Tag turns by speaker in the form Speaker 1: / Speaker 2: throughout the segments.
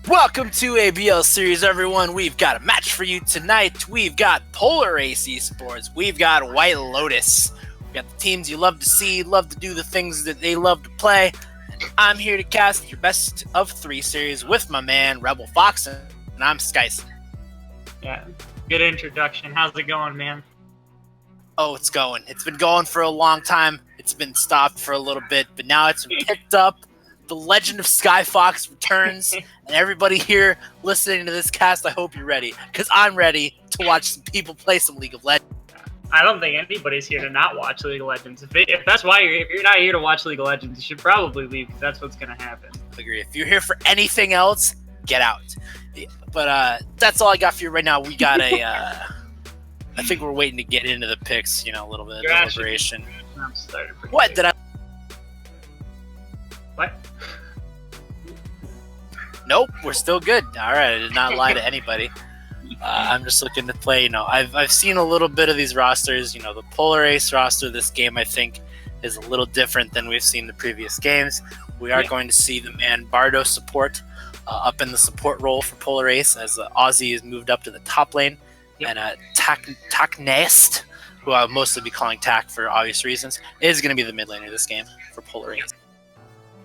Speaker 1: Welcome to ABL Series, everyone. We've got a match for you tonight. We've got Polar Ace eSports. We've got White Lotus. We've got the teams you love to see, love to do the things that they love to play. And I'm here to cast your best of 3 series with my man, Rebel Fox, and I'm Skyson.
Speaker 2: Yeah, good introduction. How's it going, man?
Speaker 1: Oh, it's going. It's been going for a long time. It's been stopped for a little bit, but now it's been picked up. The legend of Sky Fox returns, and everybody here listening to this cast, I hope you're ready, because I'm ready to watch some people play some League of Legends.
Speaker 2: I don't think anybody's here to not watch League of Legends. If that's why if you're not here to watch League of Legends, you should probably leave, because that's what's going to happen.
Speaker 1: I agree. If you're here for anything else, get out. But that's all I got for you right now. We got I think we're waiting to get into the picks, a little bit of deliberation. What did I?
Speaker 2: What?
Speaker 1: Nope, we're still good. All right, I did not lie to anybody. I'm just looking to play. I've seen a little bit of these rosters. The Polar Ace roster this game, I think, is a little different than we've seen the previous games. We are going to see the man Bardo support up in the support role for Polar Ace as Ozzy has moved up to the top lane. Yep. And Taknest, who I'll mostly be calling Tak for obvious reasons, is going to be the mid laner this game for Polar Ace.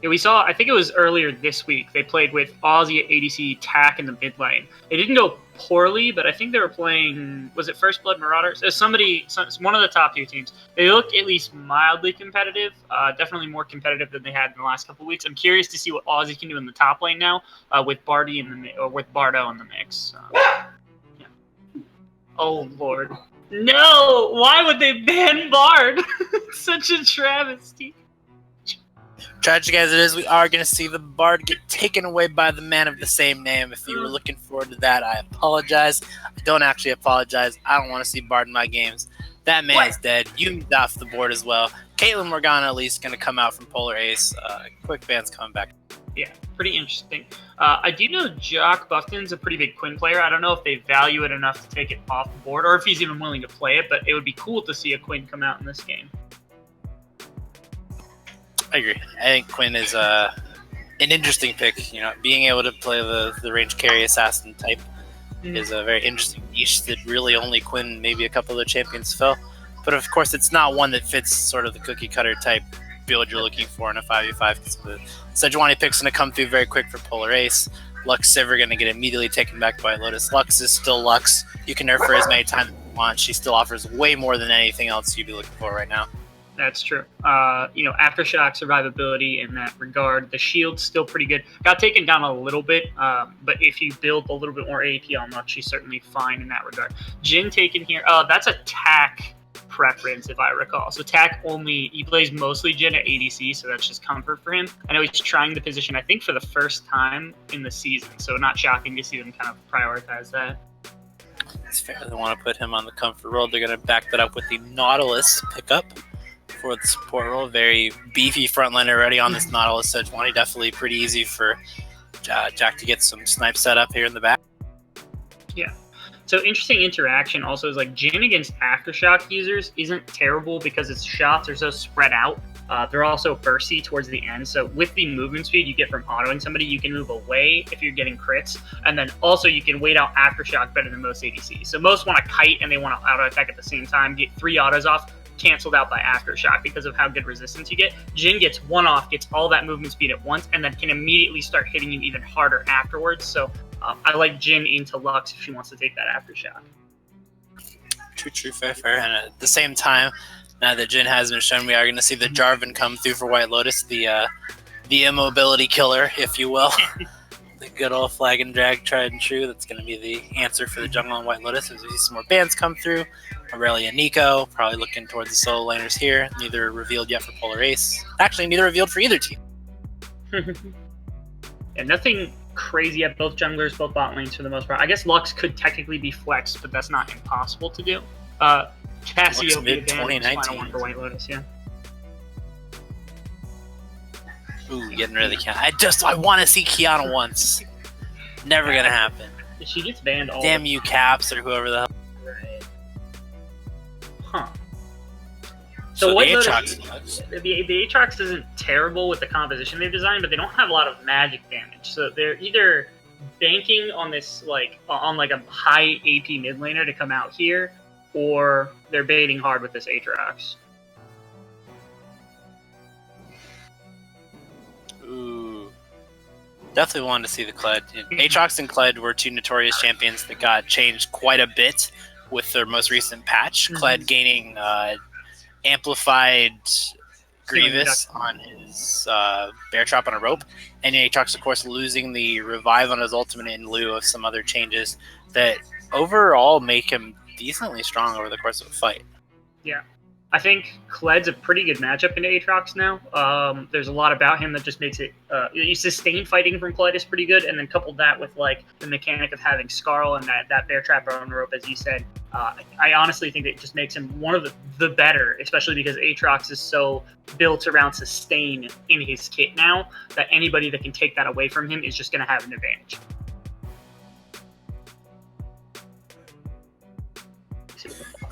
Speaker 2: Yeah, we saw, I think it was earlier this week, they played with Ozzy at ADC, Tak in the mid lane. It didn't go poorly, but I think they were playing, was it First Blood Marauders? One of the top 2 teams. They looked at least mildly competitive, definitely more competitive than they had in the last couple of weeks. I'm curious to see what Ozzy can do in the top lane now with Bardo in the mix. Yeah. Oh, Lord. No! Why would they ban Bard? Such a travesty.
Speaker 1: Tragic as it is, we are going to see the Bard get taken away by the man of the same name. If you were looking forward to that, I apologize. I don't actually apologize. I don't want to see Bard in my games. That man is dead. You moved off the board as well. Caitlyn Morgana at least going to come out from Polar Ace. Quick Ban's coming back.
Speaker 2: Yeah, pretty interesting. I do know Jock Buffton's a pretty big Quinn player. I don't know if they value it enough to take it off the board or if he's even willing to play it, but it would be cool to see a Quinn come out in this game.
Speaker 1: I agree. I think Quinn is an interesting pick. Being able to play the range carry assassin type is a very interesting niche that really only Quinn, maybe a couple of the champions fill. But of course, it's not one that fits sort of the cookie cutter type build you're looking for in a 5v5. The Sejuani pick's going to come through very quick for Polar Ace. Lux Sivir going to get immediately taken back by Lotus. Lux is still Lux. You can nerf her as many times as you want. She still offers way more than anything else you'd be looking for right now.
Speaker 2: That's true. Aftershock survivability in that regard. The shield's still pretty good. Got taken down a little bit, but if you build a little bit more AP on Lux, she's certainly fine in that regard. Jhin taken here. That's a Tak preference, if I recall. So Tak he plays mostly Jhin at ADC, so that's just comfort for him. I know he's trying the position, I think, for the first time in the season, so not shocking to see them kind of prioritize that.
Speaker 1: It's fair. They want to put him on the comfort role. They're going to back that up with the Nautilus pickup for the support role. Very beefy frontliner already on this Nautilus Sejuani. Definitely pretty easy for Jack to get some snipe set up here in the back.
Speaker 2: Yeah. So interesting interaction also is like Jhin against Aftershock users isn't terrible because its shots are so spread out. They're also bursty towards the end. So with the movement speed you get from autoing somebody, you can move away if you're getting crits. And then also you can wait out Aftershock better than most ADCs. So most want to kite and they want to auto attack at the same time, get 3 autos off, canceled out by Aftershock because of how good resistance you get. Jhin gets 1 off, gets all that movement speed at once, and then can immediately start hitting you even harder afterwards. So I like Jhin into Lux if she wants to take that Aftershock.
Speaker 1: True, fair. And at the same time, now that Jhin has been shown, we are going to see the Jarvan come through for White Lotus, the immobility killer, if you will. The good old flag and drag tried and true. That's going to be the answer for the jungle on White Lotus. As we see some more bands come through. Aurelia and Nico, probably looking towards the solo laners here. Neither revealed yet for Polar Ace. Actually, neither revealed for either team.
Speaker 2: And nothing crazy at both junglers, both bot lanes for the most part. I guess Lux could technically be flexed, but that's not impossible to do. Cassiopeia final one for White Lotus, yeah.
Speaker 1: Ooh, getting rid of the Kiana. I want to see Kiana once. Never gonna happen.
Speaker 2: She gets banned all
Speaker 1: Damn you, Caps, or whoever the hell.
Speaker 2: Right. Huh.
Speaker 1: So
Speaker 2: White
Speaker 1: the
Speaker 2: Lotus, the Aatrox isn't terrible with the composition they've designed, but they don't have a lot of magic damage. So they're either banking on this on a high AP mid laner to come out here, or they're baiting hard with this Aatrox.
Speaker 1: Ooh. Definitely wanted to see the Kled. Aatrox and Kled were two notorious champions that got changed quite a bit with their most recent patch. Kled gaining amplified Grievous on his Bear Trap on a rope, and Aatrox, of course, losing the revive on his ultimate in lieu of some other changes that overall make him decently strong over the course of a fight.
Speaker 2: Yeah. I think Kled's a pretty good matchup into Aatrox now. There's a lot about him that just makes it... sustained fighting from Kled is pretty good, and then coupled that with the mechanic of having Skarl and that Bear Trap on rope, as you said. I honestly think that it just makes him one of the better, especially because Aatrox is so built around sustain in his kit now that anybody that can take that away from him is just going to have an advantage.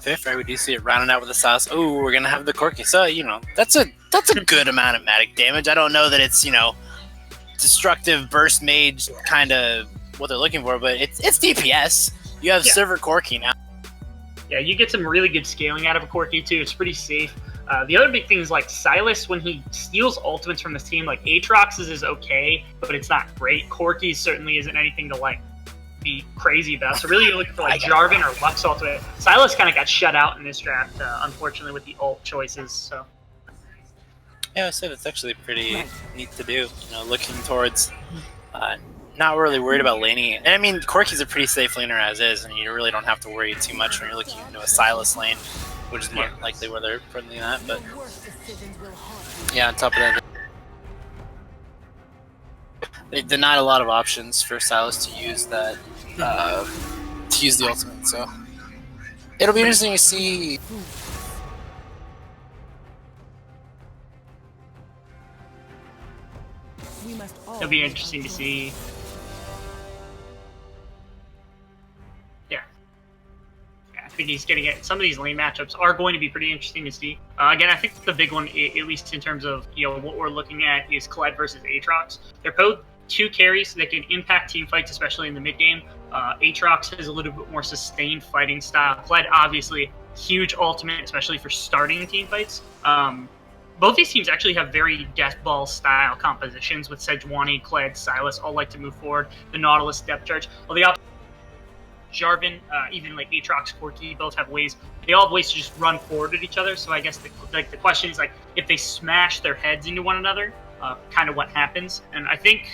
Speaker 1: Fifth, right? We do see it rounding out with the sauce. Oh, we're gonna have the Corki. So that's a good amount of magic damage. I don't know that it's destructive burst mage kind of what they're looking for, but it's DPS. You have Silver Corki now.
Speaker 2: Yeah, you get some really good scaling out of a Corki too. It's pretty safe. The other big thing is Silas, when he steals ultimates from this team, Aatrox's is okay, but it's not great. Corki's certainly isn't anything to be crazy about. So really you're looking for Jarvan or Lux ultimate. Silas kind of got shut out in this draft, unfortunately, with the ult choices. So
Speaker 1: yeah, I said it's actually pretty neat to do. Looking towards not really worried about laning. And I mean, Corki's a pretty safe laner as is, and you really don't have to worry too much when you're looking into a Silas lane, which is more likely where they're putting that. But yeah, on top of that, they denied a lot of options for Silas to use that to use the ultimate. So it'll be interesting to see.
Speaker 2: It'll be interesting to see. I think he's getting it. Some of these lane matchups are going to be pretty interesting to see. Again, I think the big one, at least in terms of what we're looking at, is Kled versus Aatrox. They're both two carries that can impact team fights, especially in the mid game. Aatrox has a little bit more sustained fighting style. Kled, obviously, huge ultimate, especially for starting team fights. Both these teams actually have very death ball style compositions, with Sejuani, Kled, Silas all like to move forward. The Nautilus depth charge. Well, the opposite. Jarvan, even Aatrox, Corki, both have ways. They all have ways to just run forward at each other. So I guess the question is if they smash their heads into one another, kind of what happens. And I think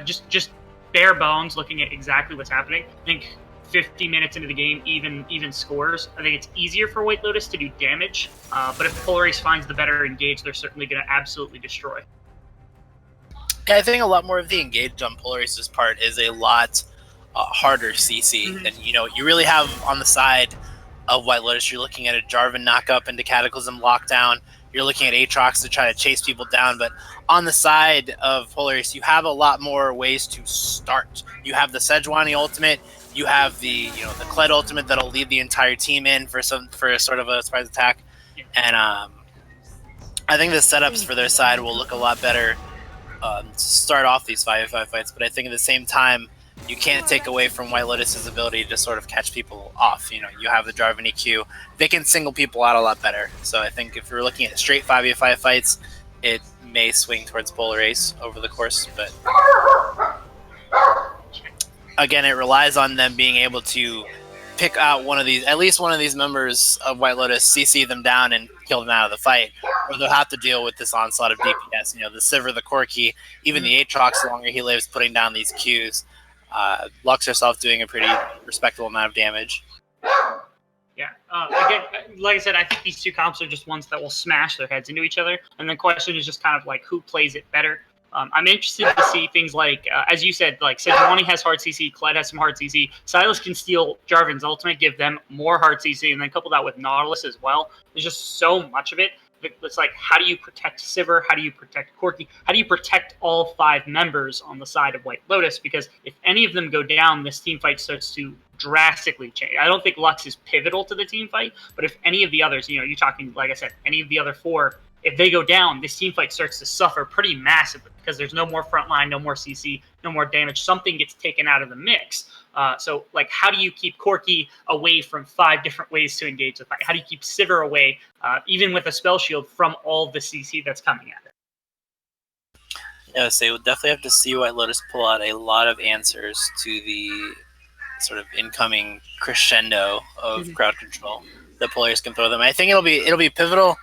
Speaker 2: just bare bones, looking at exactly what's happening, I think 50 minutes into the game, even scores. I think it's easier for White Lotus to do damage. But if Polaris finds the better engage, they're certainly going to absolutely destroy.
Speaker 1: Yeah, I think a lot more of the engage on Polaris' part is a lot harder CC. And you really have on the side of White Lotus, you're looking at a Jarvan knock-up into Cataclysm lockdown. You're looking at Aatrox to try to chase people down. But on the side of Polaris, you have a lot more ways to start. You have the Sejuani ultimate. You have the the Kled ultimate that'll lead the entire team in for a sort of a surprise attack. And I think the setups for their side will look a lot better to start off these 5v5 fights. But I think at the same time, you can't take away from White Lotus's ability to sort of catch people off. You have the Jarvan EQ. They can single people out a lot better. So I think if you're looking at straight 5v5 fights, it may swing towards Polaris over the course. But again, it relies on them being able to pick out at least one of these members of White Lotus, CC them down, and kill them out of the fight. Or they'll have to deal with this onslaught of DPS. The Sivir, the Corki, even the Aatrox, the longer he lives, putting down these Qs. Lux herself doing a pretty respectable amount of damage.
Speaker 2: Yeah. Again, like I said, I think these two comps are just ones that will smash their heads into each other. And the question is just kind of who plays it better. I'm interested to see things as you said, Sejuani has hard CC, Kled has some hard CC. Silas can steal Jarvan's ultimate, give them more hard CC, and then couple that with Nautilus as well. There's just so much of it. It's how do you protect Sivir? How do you protect Corki? How do you protect all 5 members on the side of White Lotus? Because if any of them go down, this team fight starts to drastically change. I don't think Lux is pivotal to the team fight, but if any of the others, you're talking, like I said, any of the other 4, if they go down, this team fight starts to suffer pretty massively. because there's no more front line, no more CC, no more damage. Something gets taken out of the mix. So, like, how do you keep Corki away from 5 different ways to engage the fight? How do you keep Sivir away, even with a spell shield, from all the CC that's coming at it?
Speaker 1: Yeah, so we'll definitely have to see White Lotus pull out a lot of answers to the sort of incoming crescendo of crowd control that players can throw them. I think it'll be pivotal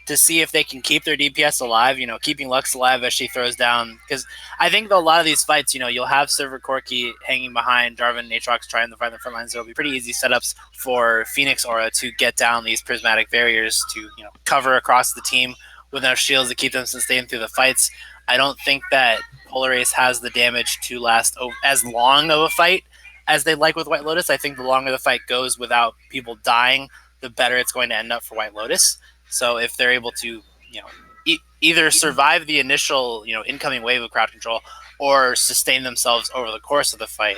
Speaker 1: to see if they can keep their DPS alive, keeping Lux alive as she throws down. Because I think a lot of these fights, you'll have Sivir Corki hanging behind Jarvan and Aatrox trying to find the front lines. There'll be pretty easy setups for Phoenix Aura to get down these prismatic barriers to cover across the team with enough shields to keep them sustained through the fights. I don't think that Polar Ace has the damage to last as long of a fight as they'd like with White Lotus. I think the longer the fight goes without people dying, the better it's going to end up for White Lotus. So if they're able to, either survive the initial, incoming wave of crowd control or sustain themselves over the course of the fight,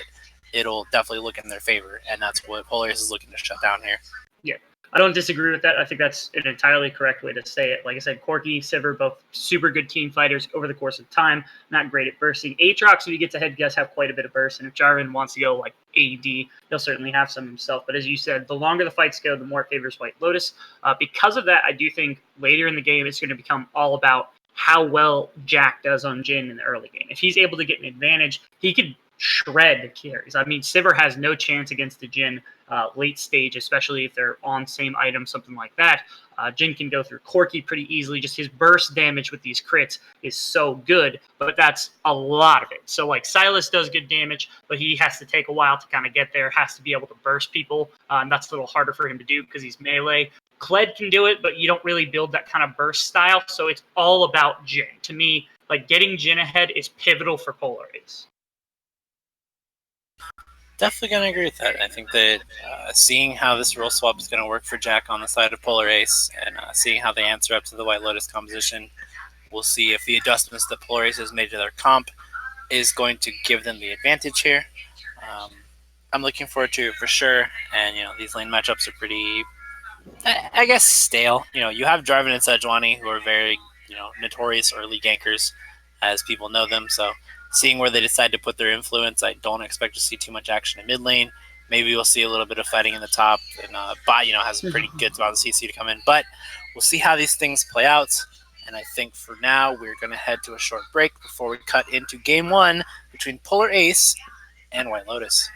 Speaker 1: it'll definitely look in their favor. And that's what Polar Ace is looking to shut down here.
Speaker 2: Yeah, I don't disagree with that. I think that's an entirely correct way to say it. Like I said, Corki, Sivir, both super good team fighters over the course of time. Not great at bursting. Aatrox, if he gets ahead, does have quite a bit of burst. And if Jarvan wants to go like AD, he'll certainly have some himself. But as you said, the longer the fights go, the more it favors White Lotus. Because of that, I do think later in the game, it's going to become all about how well Jack does on Jhin in the early game. If he's able to get an advantage, he could shred the carries. I mean, Sivir has no chance against the Jhin late stage, especially if they're on same item, something like that. Jhin can go through Corki pretty easily. Just his burst damage with these crits is so good, but that's a lot of it. So like Sylas does good damage, but he has to take a while to kind of get there, has to be able to burst people, and that's a little harder for him to do because he's melee. Kled can do it, but you don't really build that kind of burst style, so it's all about Jhin. To me, like getting Jhin ahead is pivotal for Polar Ace.
Speaker 1: Definitely going to agree with that. I think that seeing how this role swap is going to work for Jack on the side of Polar Ace and seeing how they answer up to the White Lotus composition, we'll see if the adjustments that Polar Ace has made to their comp is going to give them the advantage here. I'm looking forward to it for sure. And, these lane matchups are pretty, I guess, stale. You have Jarvan and Sejuani, who are very, notorious early gankers, as people know them. So seeing where they decide to put their influence, I don't expect to see too much action in mid lane. Maybe we'll see a little bit of fighting in the top, and bot, has a pretty good amount of CC to come in. But we'll see how these things play out. And I think for now, we're going to head to a short break before we cut into Game 1 between Polar Ace and White Lotus.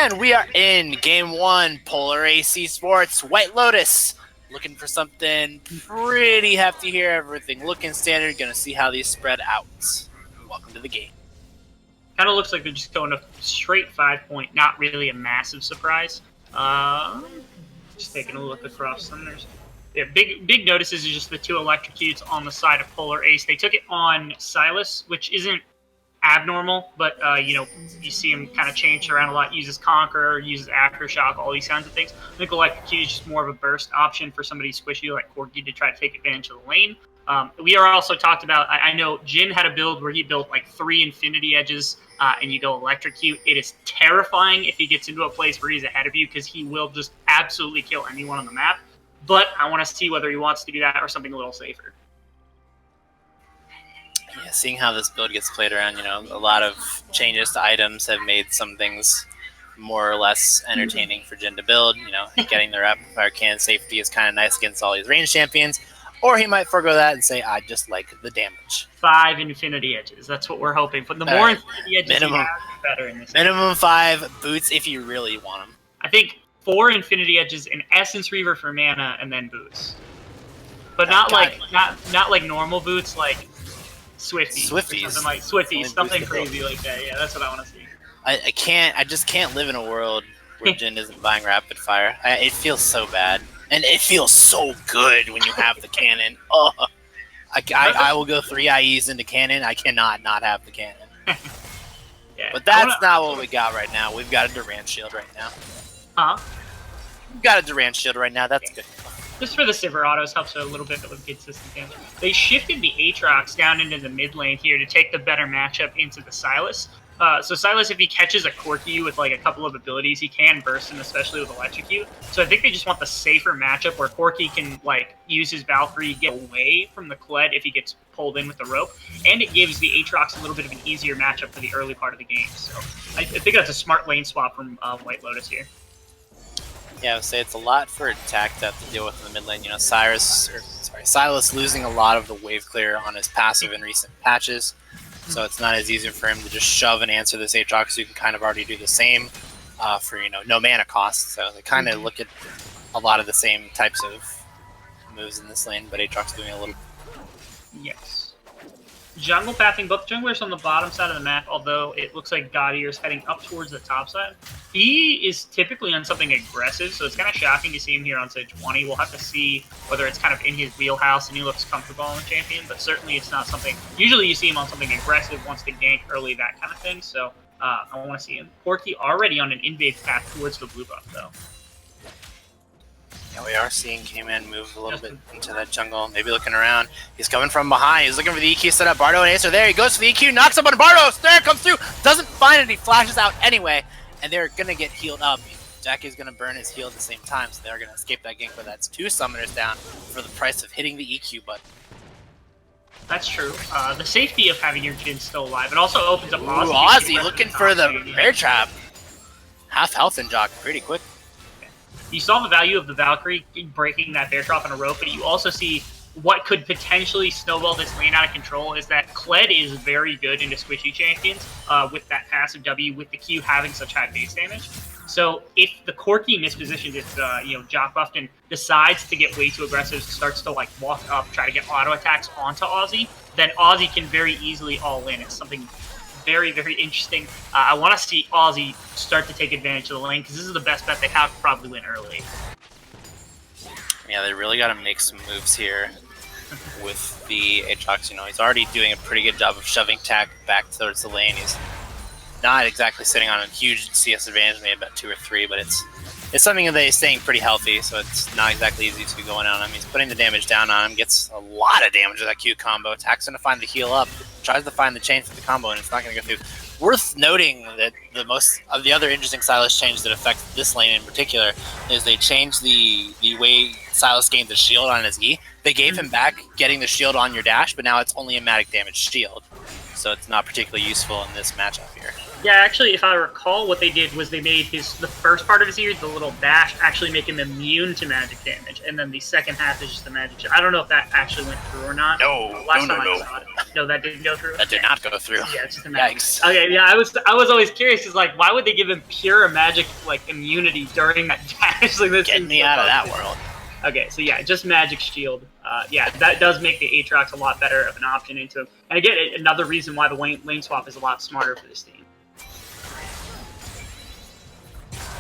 Speaker 1: And we are in Game 1, Polar Ace eSports, White Lotus. Looking for something pretty hefty here. Everything looking standard. Going to see how these spread out. Welcome to the game.
Speaker 2: Kind of looks like they're just going a straight 5-point. Not really a massive surprise. Just taking a look across them. Big notices is just the 2 electrocutes on the side of Polar Ace. They took it on Silas, which isn't abnormal, but you see him kind of change around a lot. Uses Conqueror, uses Aftershock, all these kinds of things. I think electrocute is just more of a burst option for somebody squishy like Corki to try to take advantage of the lane. We are also talked about. I know Jin had a build where he built like 3 Infinity Edges, and you go electrocute. It is terrifying if he gets into a place where he's ahead of you because he will just absolutely kill anyone on the map. But I want to see whether he wants to do that or something a little safer.
Speaker 1: Yeah, seeing how this build gets played around, a lot of changes to items have made some things more or less entertaining for Jin to build. Getting the rapid fire cannon safety is kind of nice against all these range champions. Or he might forego that and say, I just like the damage.
Speaker 2: 5 Infinity Edges. That's what we're hoping for. The more Infinity Edges you have, the better in this.
Speaker 1: Minimum 5 boots if you really want them.
Speaker 2: I think 4 Infinity Edges, an Essence Reaver for mana, and then boots. But not like normal boots, like Swifties. Something like Swifties, something crazy like that. Yeah, that's what I want to see.
Speaker 1: I just can't live in a world where Jin isn't buying rapid fire. It feels so bad. And it feels so good when you have the cannon. Oh, I will go 3 IEs into cannon. I cannot not have the cannon.
Speaker 2: Yeah,
Speaker 1: but that's not what we got right now. We've got a Durant shield right now.
Speaker 2: Huh?
Speaker 1: We've got a Durant shield right now. That's good.
Speaker 2: Just for the Sivir autos helps a little bit with consistent damage. They shifted the Aatrox down into the mid lane here to take the better matchup into the Silas. So Silas, if he catches a Corki with like a couple of abilities, he can burst him, especially with Electrocute. So I think they just want the safer matchup where Corki can like use his Valkyrie, get away from the Kled if he gets pulled in with the rope, and it gives the Aatrox a little bit of an easier matchup for the early part of the game. So I think that's a smart lane swap from White Lotus here.
Speaker 1: Yeah, I would say it's a lot for attack to have to deal with in the mid lane. Silas losing a lot of the wave clear on his passive in recent patches. So it's not as easy for him to just shove and answer this Aatrox. You can kind of already do the same for no mana cost. So they kind of look at a lot of the same types of moves in this lane, but Aatrox doing a little.
Speaker 2: Yes. Jungle pathing both junglers on the bottom side of the map, although it looks like Gaudier is heading up towards the top side. He is typically on something aggressive, so it's kind of shocking to see him here on stage 20. We'll have to see whether it's kind of in his wheelhouse and he looks comfortable on the champion, but certainly it's not something... Usually you see him on something aggressive, wants to gank early, that kind of thing, so I want to see him. Corki already on an invade path towards the blue buff, though.
Speaker 1: Yeah, we are seeing K-Man move a little bit into that jungle, maybe looking around. He's coming from behind. He's looking for the EQ setup. Bardo and Ace are there. He goes for the EQ, knocks up on Bardo. Snare comes through, doesn't find it. He flashes out anyway, and they're going to get healed up. Jackie's going to burn his heal at the same time, so they're going to escape that gank, but that's 2 summoners down for the price of hitting the EQ button.
Speaker 2: That's true. The safety of having your Jin still alive. It also opens up Ozzy.
Speaker 1: Ozzy looking for the bear trap. Half health and Jock pretty quick.
Speaker 2: You saw the value of the Valkyrie breaking that bear trap on a rope, but you also see what could potentially snowball this lane out of control is that Kled is very good into squishy champions with that passive W, with the Q having such high base damage. So if the Corki mispositions, if Jock Buffton decides to get way too aggressive, starts to like walk up, try to get auto attacks onto Ozzy, then Ozzy can very easily all in. It's something very, very interesting. I want to see Ozzy start to take advantage of the lane because this is the best bet they have to probably win early.
Speaker 1: Yeah, they really got to make some moves here with the Aatrox. He's already doing a pretty good job of shoving tack back towards the lane. He's not exactly sitting on a huge CS advantage, maybe about 2 or 3, but it's something that he's staying pretty healthy, so it's not exactly easy to be going on him. He's putting the damage down on him, gets a lot of damage with that Q combo. Attack's going to find the heal up, tries to find the chain for the combo, and it's not going to go through. Worth noting that the other interesting Silas change that affects this lane in particular is they changed the way Silas gained the shield on his E. They gave him back getting the shield on your dash, but now it's only a magic damage shield, so it's not particularly useful in this matchup here.
Speaker 2: Yeah, actually, if I recall, what they did was they made the first part of his ear, the little dash, actually make him immune to magic damage, and then the second half is just the magic. I don't know if that actually went through or not.
Speaker 1: No.
Speaker 2: I saw it. No, that didn't go through.
Speaker 1: That did not go through.
Speaker 2: Yeah, it's just a magic.
Speaker 1: Yikes.
Speaker 2: Okay, yeah, I was always curious. Is like, why would they give him pure magic like immunity during that dash? Like, this
Speaker 1: Get me out of that world.
Speaker 2: Okay, so yeah, just magic shield. Yeah, that does make the Aatrox a lot better of an option into him. And again, another reason why the lane swap is a lot smarter for this team.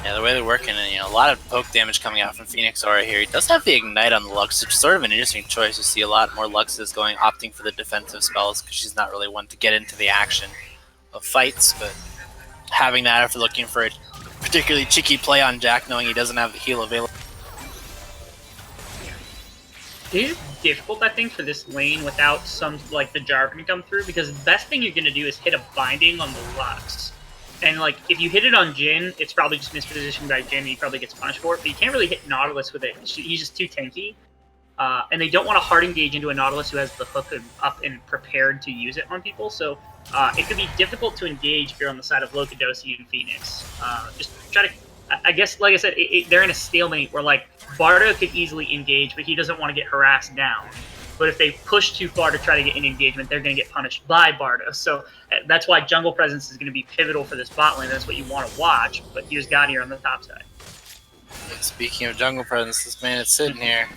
Speaker 1: Yeah, the way they're working, and a lot of poke damage coming out from Phoenix Aura here. He does have the Ignite on the Lux, which is sort of an interesting choice. You see a lot more Luxes opting for the defensive spells because she's not really one to get into the action of fights, but having that after looking for a particularly cheeky play on Jack, knowing he doesn't have the heal available.
Speaker 2: It is difficult, I think, for this lane without the Jarvan come through, because the best thing you're going to do is hit a binding on the Lux. And, if you hit it on Jhin, it's probably just mispositioned by Jhin, and he probably gets punished for it. But you can't really hit Nautilus with it. He's just too tanky. And they don't want to hard engage into a Nautilus who has the hook up and prepared to use it on people. So it could be difficult to engage if you're on the side of Lokidosi and Phoenix. Just try to... I guess, like I said, they're in a stalemate where, Bardo could easily engage, but he doesn't want to get harassed down. But if they push too far to try to get an engagement, they're going to get punished by Bardo. So that's why jungle presence is going to be pivotal for this bot lane. That's what you want to watch. But here's Gaudier on the top side.
Speaker 1: Speaking of jungle presence, this man is sitting here,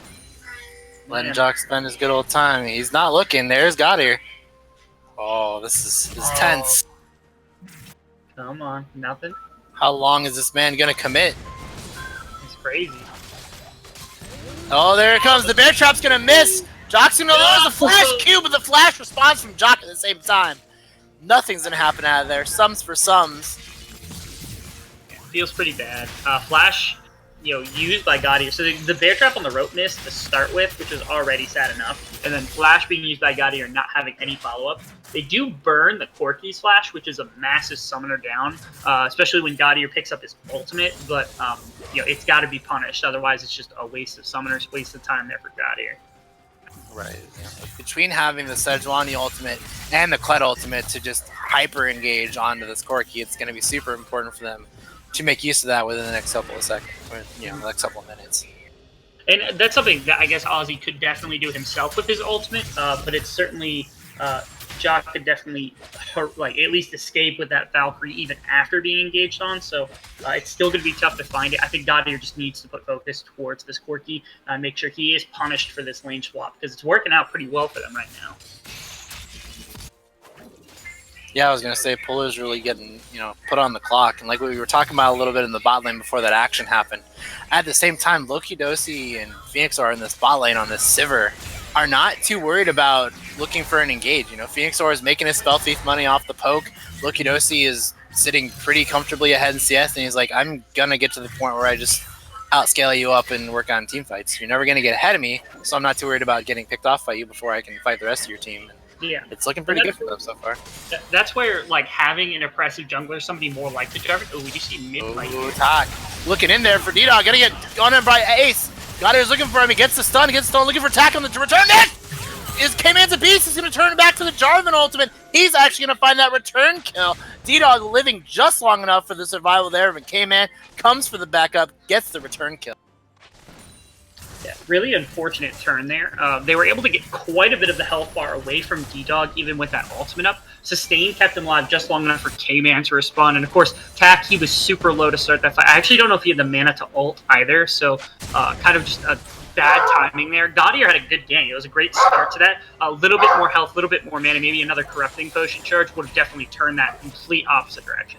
Speaker 1: letting Jock spend his good old time. He's not looking. There's Gaudier. Oh, this is tense.
Speaker 2: Come on, nothing.
Speaker 1: How long is this man going to commit?
Speaker 2: It's crazy.
Speaker 1: Oh, there it comes. The bear trap's going to miss. Jock's going to lose the flash Q, but the flash response from Jock at the same time. Nothing's going to happen out of there. Sums for sums.
Speaker 2: Yeah, feels pretty bad. Flash, used by Gaudier. So the bear trap on the rope missed to start with, which was already sad enough. And then flash being used by Gaudier not having any follow-up. They do burn the Corki's flash, which is a massive summoner down, especially when Gaudier picks up his ultimate. But, it's got to be punished. Otherwise, it's just a waste of summoners, waste of time there for Gaudier.
Speaker 1: Right. Between having the Sejuani ultimate and the Kled ultimate to just hyper engage onto this Corki, it's going to be super important for them to make use of that within the next couple of seconds, the next couple of minutes.
Speaker 2: And that's something that I guess Ozzy could definitely do himself with his ultimate, but it's certainly Jock could definitely at least escape with that Valkyrie even after being engaged on. So it's still going to be tough to find it. I think Gaudier just needs to put focus towards this Corki and make sure he is punished for this lane swap, because it's working out pretty well for them right now.
Speaker 1: Yeah, I was going to say Puller's really getting, put on the clock. And like we were talking about a little bit in the bot lane before that action happened, at the same time, Lokidosi and Phoenix are in this bot lane on this Sivir, are not too worried about looking for an engage. Phoenix Aura is making his spell thief money off the poke. Lokidosi is sitting pretty comfortably ahead in CS, and he's like, I'm going to get to the point where I just outscale you up and work on team fights. You're never going to get ahead of me, so I'm not too worried about getting picked off by you before I can fight the rest of your team.
Speaker 2: Yeah,
Speaker 1: it's looking pretty good for them so far.
Speaker 2: That's where having an oppressive jungler, somebody more like the Jarvan. Oh, we just see mid fight.
Speaker 1: Oh, Talk looking in there for D-Dog. Gonna get on in by Ace. Gaudier's looking for him. He gets the stun. Looking for attack on the return. Is K-Man's a beast? He's gonna turn back to the Jarvan ultimate. He's actually gonna find that return kill. D-Dog living just long enough for the survival there, but K-Man comes for the backup, gets the return kill.
Speaker 2: Yeah, really unfortunate turn there. They were able to get quite a bit of the health bar away from D-Dog, even with that ultimate up. Sustain kept him alive just long enough for K-Man to respond. And of course, Tak, he was super low to start that fight. I actually don't know if he had the mana to ult either, so kind of just a bad timing there. Gaudier had a good game. It was a great start to that. A little bit more health, a little bit more mana, maybe another corrupting potion charge would have definitely turned that complete opposite direction.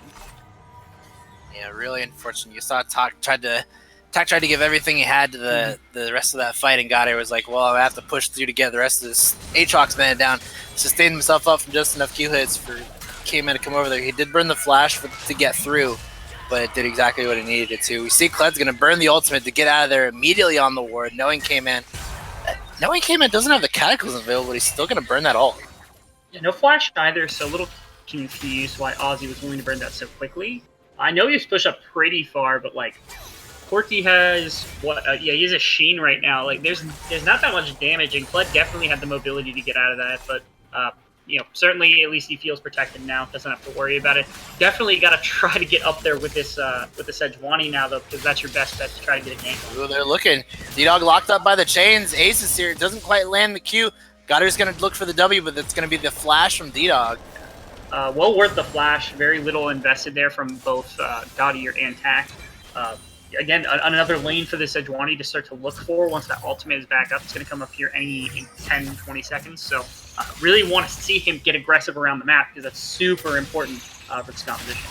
Speaker 1: Yeah, really unfortunate. You saw Tak tried to give everything he had to the rest of that fight, and Gaudier was like, well, I have to push through to get the rest of this Aatrox mana down. Sustained himself up from just enough Q hits for K-Man to come over there. He did burn the flash to get through, but it did exactly what he needed it to. We see Kled's going to burn the ultimate to get out of there immediately on the ward, knowing K-Man doesn't have the Cataclysm available, but he's still going to burn that ult.
Speaker 2: Yeah, no flash either, so a little confused why Ozzy was willing to burn that so quickly. I know he was pushed up pretty far, but Corki has he has a Sheen right now. There's not that much damage, and Kled definitely had the mobility to get out of that. But certainly at least he feels protected now. Doesn't have to worry about it. Definitely got to try to get up there with this with the Sejuani now though, because that's your best bet to try to get a gank.
Speaker 1: Ooh, they're looking. D-Dog locked up by the chains. Ace is here. Doesn't quite land the Q. Gotter's going to look for the W, but it's going to be the flash from D-Dog.
Speaker 2: Well worth the flash. Very little invested there from both Gaudier and Tack. Again, another lane for this Sejuani to start to look for once that ultimate is back up. It's going to come up here in 10, 20 seconds. So really want to see him get aggressive around the map because that's super important for this competition.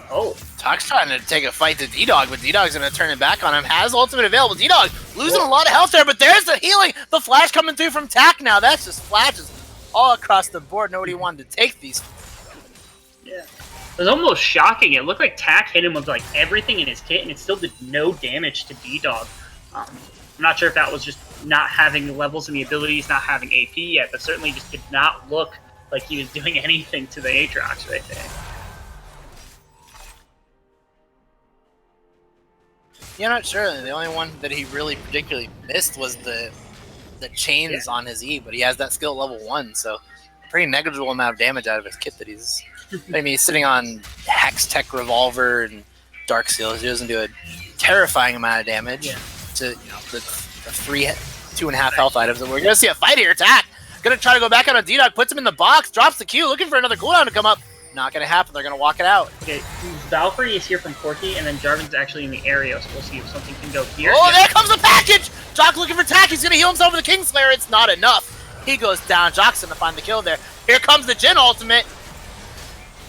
Speaker 2: Oh.
Speaker 1: Tack's trying to take a fight to D-Dog, but D-Dog's going to turn it back on him. Has ultimate available. D-Dog losing a lot of health there, but there's the healing. The flash coming through from Tack now. That's just flashes all across the board. Nobody wanted to take these.
Speaker 2: Yeah. It was almost shocking. It looked like Tack hit him with like everything in his kit, and it still did no damage to D-Dog. I'm not sure if that was just not having the levels and the abilities, not having AP yet, but certainly just did not look like he was doing anything to the Aatrox right there.
Speaker 1: Yeah, not sure. The only one that he really particularly missed was the chains on his E, but he has that skill at level 1, so pretty negligible amount of damage out of his kit that he's... I mean, he's sitting on Hex Tech Revolver and Dark Seals. He doesn't do a terrifying amount of damage to the 2.5 health items. And we're going to see a fight here. Tack going to try to go back out on D-Dog, puts him in the box, drops the Q, looking for another cooldown to come up. Not going to happen. They're going to walk it out.
Speaker 2: Okay, Valkyrie is here from Corky, and then Jarvan's actually in the area, so we'll see if something can go here.
Speaker 1: Oh, there comes the package! Jock looking for Tack. He's going to heal himself with the Kingslayer. It's not enough. He goes down. Jock's going to find the kill there. Here comes the Jhin ultimate.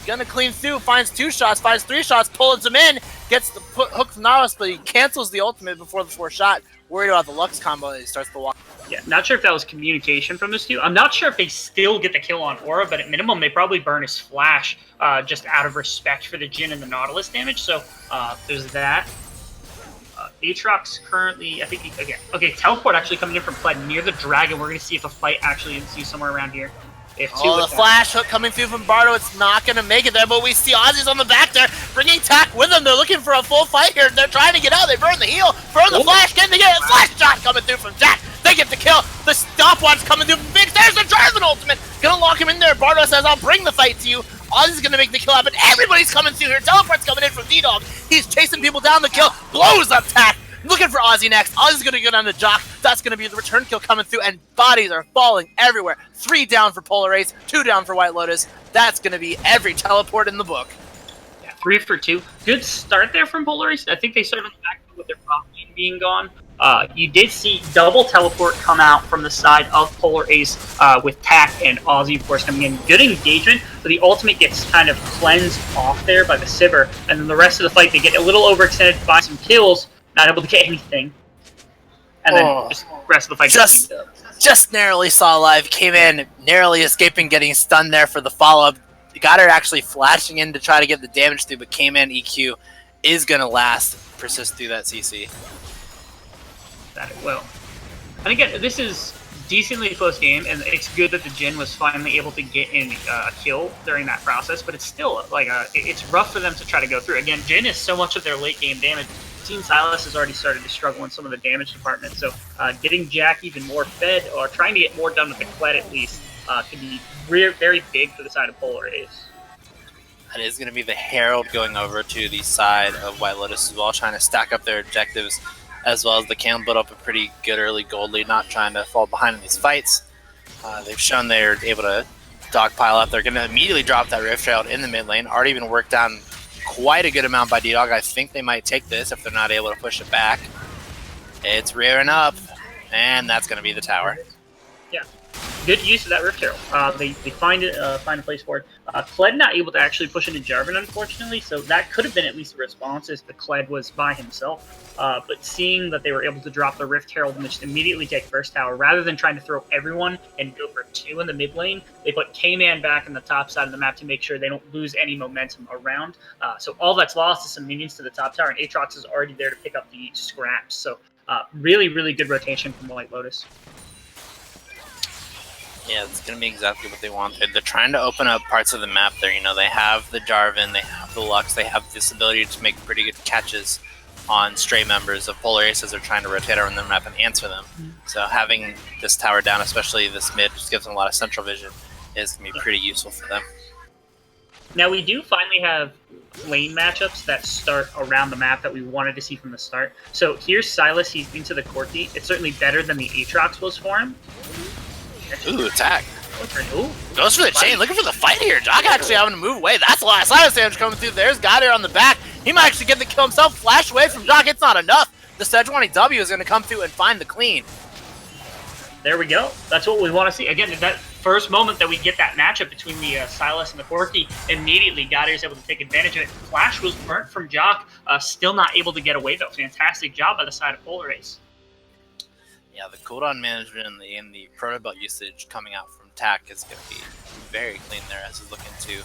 Speaker 1: Gonna clean through, finds 2 shots, finds 3 shots, pulls him in, gets the hook from Nautilus, but he cancels the ultimate before the 4th shot. Worried about the Lux combo as he starts to walk.
Speaker 2: Yeah, not sure if that was communication from this two. I'm not sure if they still get the kill on Aura, but at minimum, they probably burn his flash just out of respect for the Jhin and the Nautilus damage. So there's that. Aatrox currently, I think, okay, teleport actually coming in from Kled near the dragon. We're going to see if a fight actually ensues somewhere around here.
Speaker 1: Oh, the flash hook coming through from Bardo. It's not going to make it there, but we see Ozzy's on the back there, bringing Tack with them. They're looking for a full fight here. They're trying to get out. They burn the heal, burn the flash, getting to get a flash shot coming through from Tack. They get the kill. The stopwatch coming through from Vince. There's the Dragon ultimate. Going to lock him in there. Bardo says, I'll bring the fight to you. Ozzy's going to make the kill happen. Everybody's coming through here. Teleport's coming in from D-Dog. He's chasing people down. The kill blows up Tack. Looking for Ozzy next. Ozzy's going to go down to Jock. That's going to be the return kill coming through, and bodies are falling everywhere. 3 down for Polar Ace, 2 down for White Lotus. That's going to be every teleport in the book.
Speaker 2: Yeah, 3 for 2. Good start there from Polar Ace. I think they started back with their prop lane being gone. You did see double teleport come out from the side of Polar Ace with Tack and Ozzy, of course, coming in. Good engagement, but the ultimate gets kind of cleansed off there by the Sivir, and then the rest of the fight, they get a little overextended by some kills. Not able to get anything. And then just the rest of the fight
Speaker 1: just narrowly saw live, came in, narrowly escaping getting stunned there for the follow-up. Got her actually flashing in to try to get the damage through, but came in. EQ is going to persist through that CC.
Speaker 2: That it will. And again, this is decently close game, and it's good that the Jhin was finally able to get in a kill during that process, but it's still like it's rough for them to try to go through. Again, Jhin is so much of their late game damage. Team Silas has already started to struggle in some of the damage department, so getting Jack even more fed, or trying to get more done with the Kled at least, can be very big for the side of Polar Ace.
Speaker 1: That is going to be the Herald going over to the side of White Lotus as well, trying to stack up their objectives, as well as the can build up a pretty good early gold lead, not trying to fall behind in these fights. They've shown they're able to dogpile up. They're going to immediately drop that Rift Herald in the mid lane. Already been worked down quite a good amount by D-Dog. I think they might take this if they're not able to push it back. It's rearing up, and that's going to be the tower.
Speaker 2: Yeah, good use of that Rift Herald. They find a place for it. Kled not able to actually push into Jarvan, unfortunately, so that could have been at least a response if the Kled was by himself. But seeing that they were able to drop the Rift Herald and just immediately take first tower, rather than trying to throw everyone and go for 2 in the mid lane, they put K-Man back in the top side of the map to make sure they don't lose any momentum around. So all that's lost is some minions to the top tower, and Aatrox is already there to pick up the scraps. So really good rotation from White Lotus.
Speaker 1: Yeah, it's going to be exactly what they want. They're trying to open up parts of the map there. You know, they have the Jarvan, they have the Lux, they have this ability to make pretty good catches on stray members of Polar Ace as they're trying to rotate around their map and answer them. So having this tower down, especially this mid, just gives them a lot of central vision, is going to be pretty useful for them.
Speaker 2: Now we do finally have lane matchups that start around the map that we wanted to see from the start. So here's Silas, he's into the Corki. It's certainly better than the Aatrox was for him.
Speaker 1: Ooh, attack.
Speaker 2: Ooh.
Speaker 1: Goes for the chain, looking for the fight here. Jock actually having to move away. That's a lot of silence damage coming through. There's Goddard on the back. He might actually get the kill himself. Flash away from Jock. It's not enough. The Sejuani W is going to come through and find the clean.
Speaker 2: There we go. That's what we want to see. Again, that first moment that we get that matchup between the Silas and the Corky, immediately Goddard is able to take advantage of it. Flash was burnt from Jock. Still not able to get away, though. Fantastic job by the side of Polar Ace.
Speaker 1: Yeah, the cooldown management and the proto belt usage coming out from TAC is going to be very clean there as he's looking to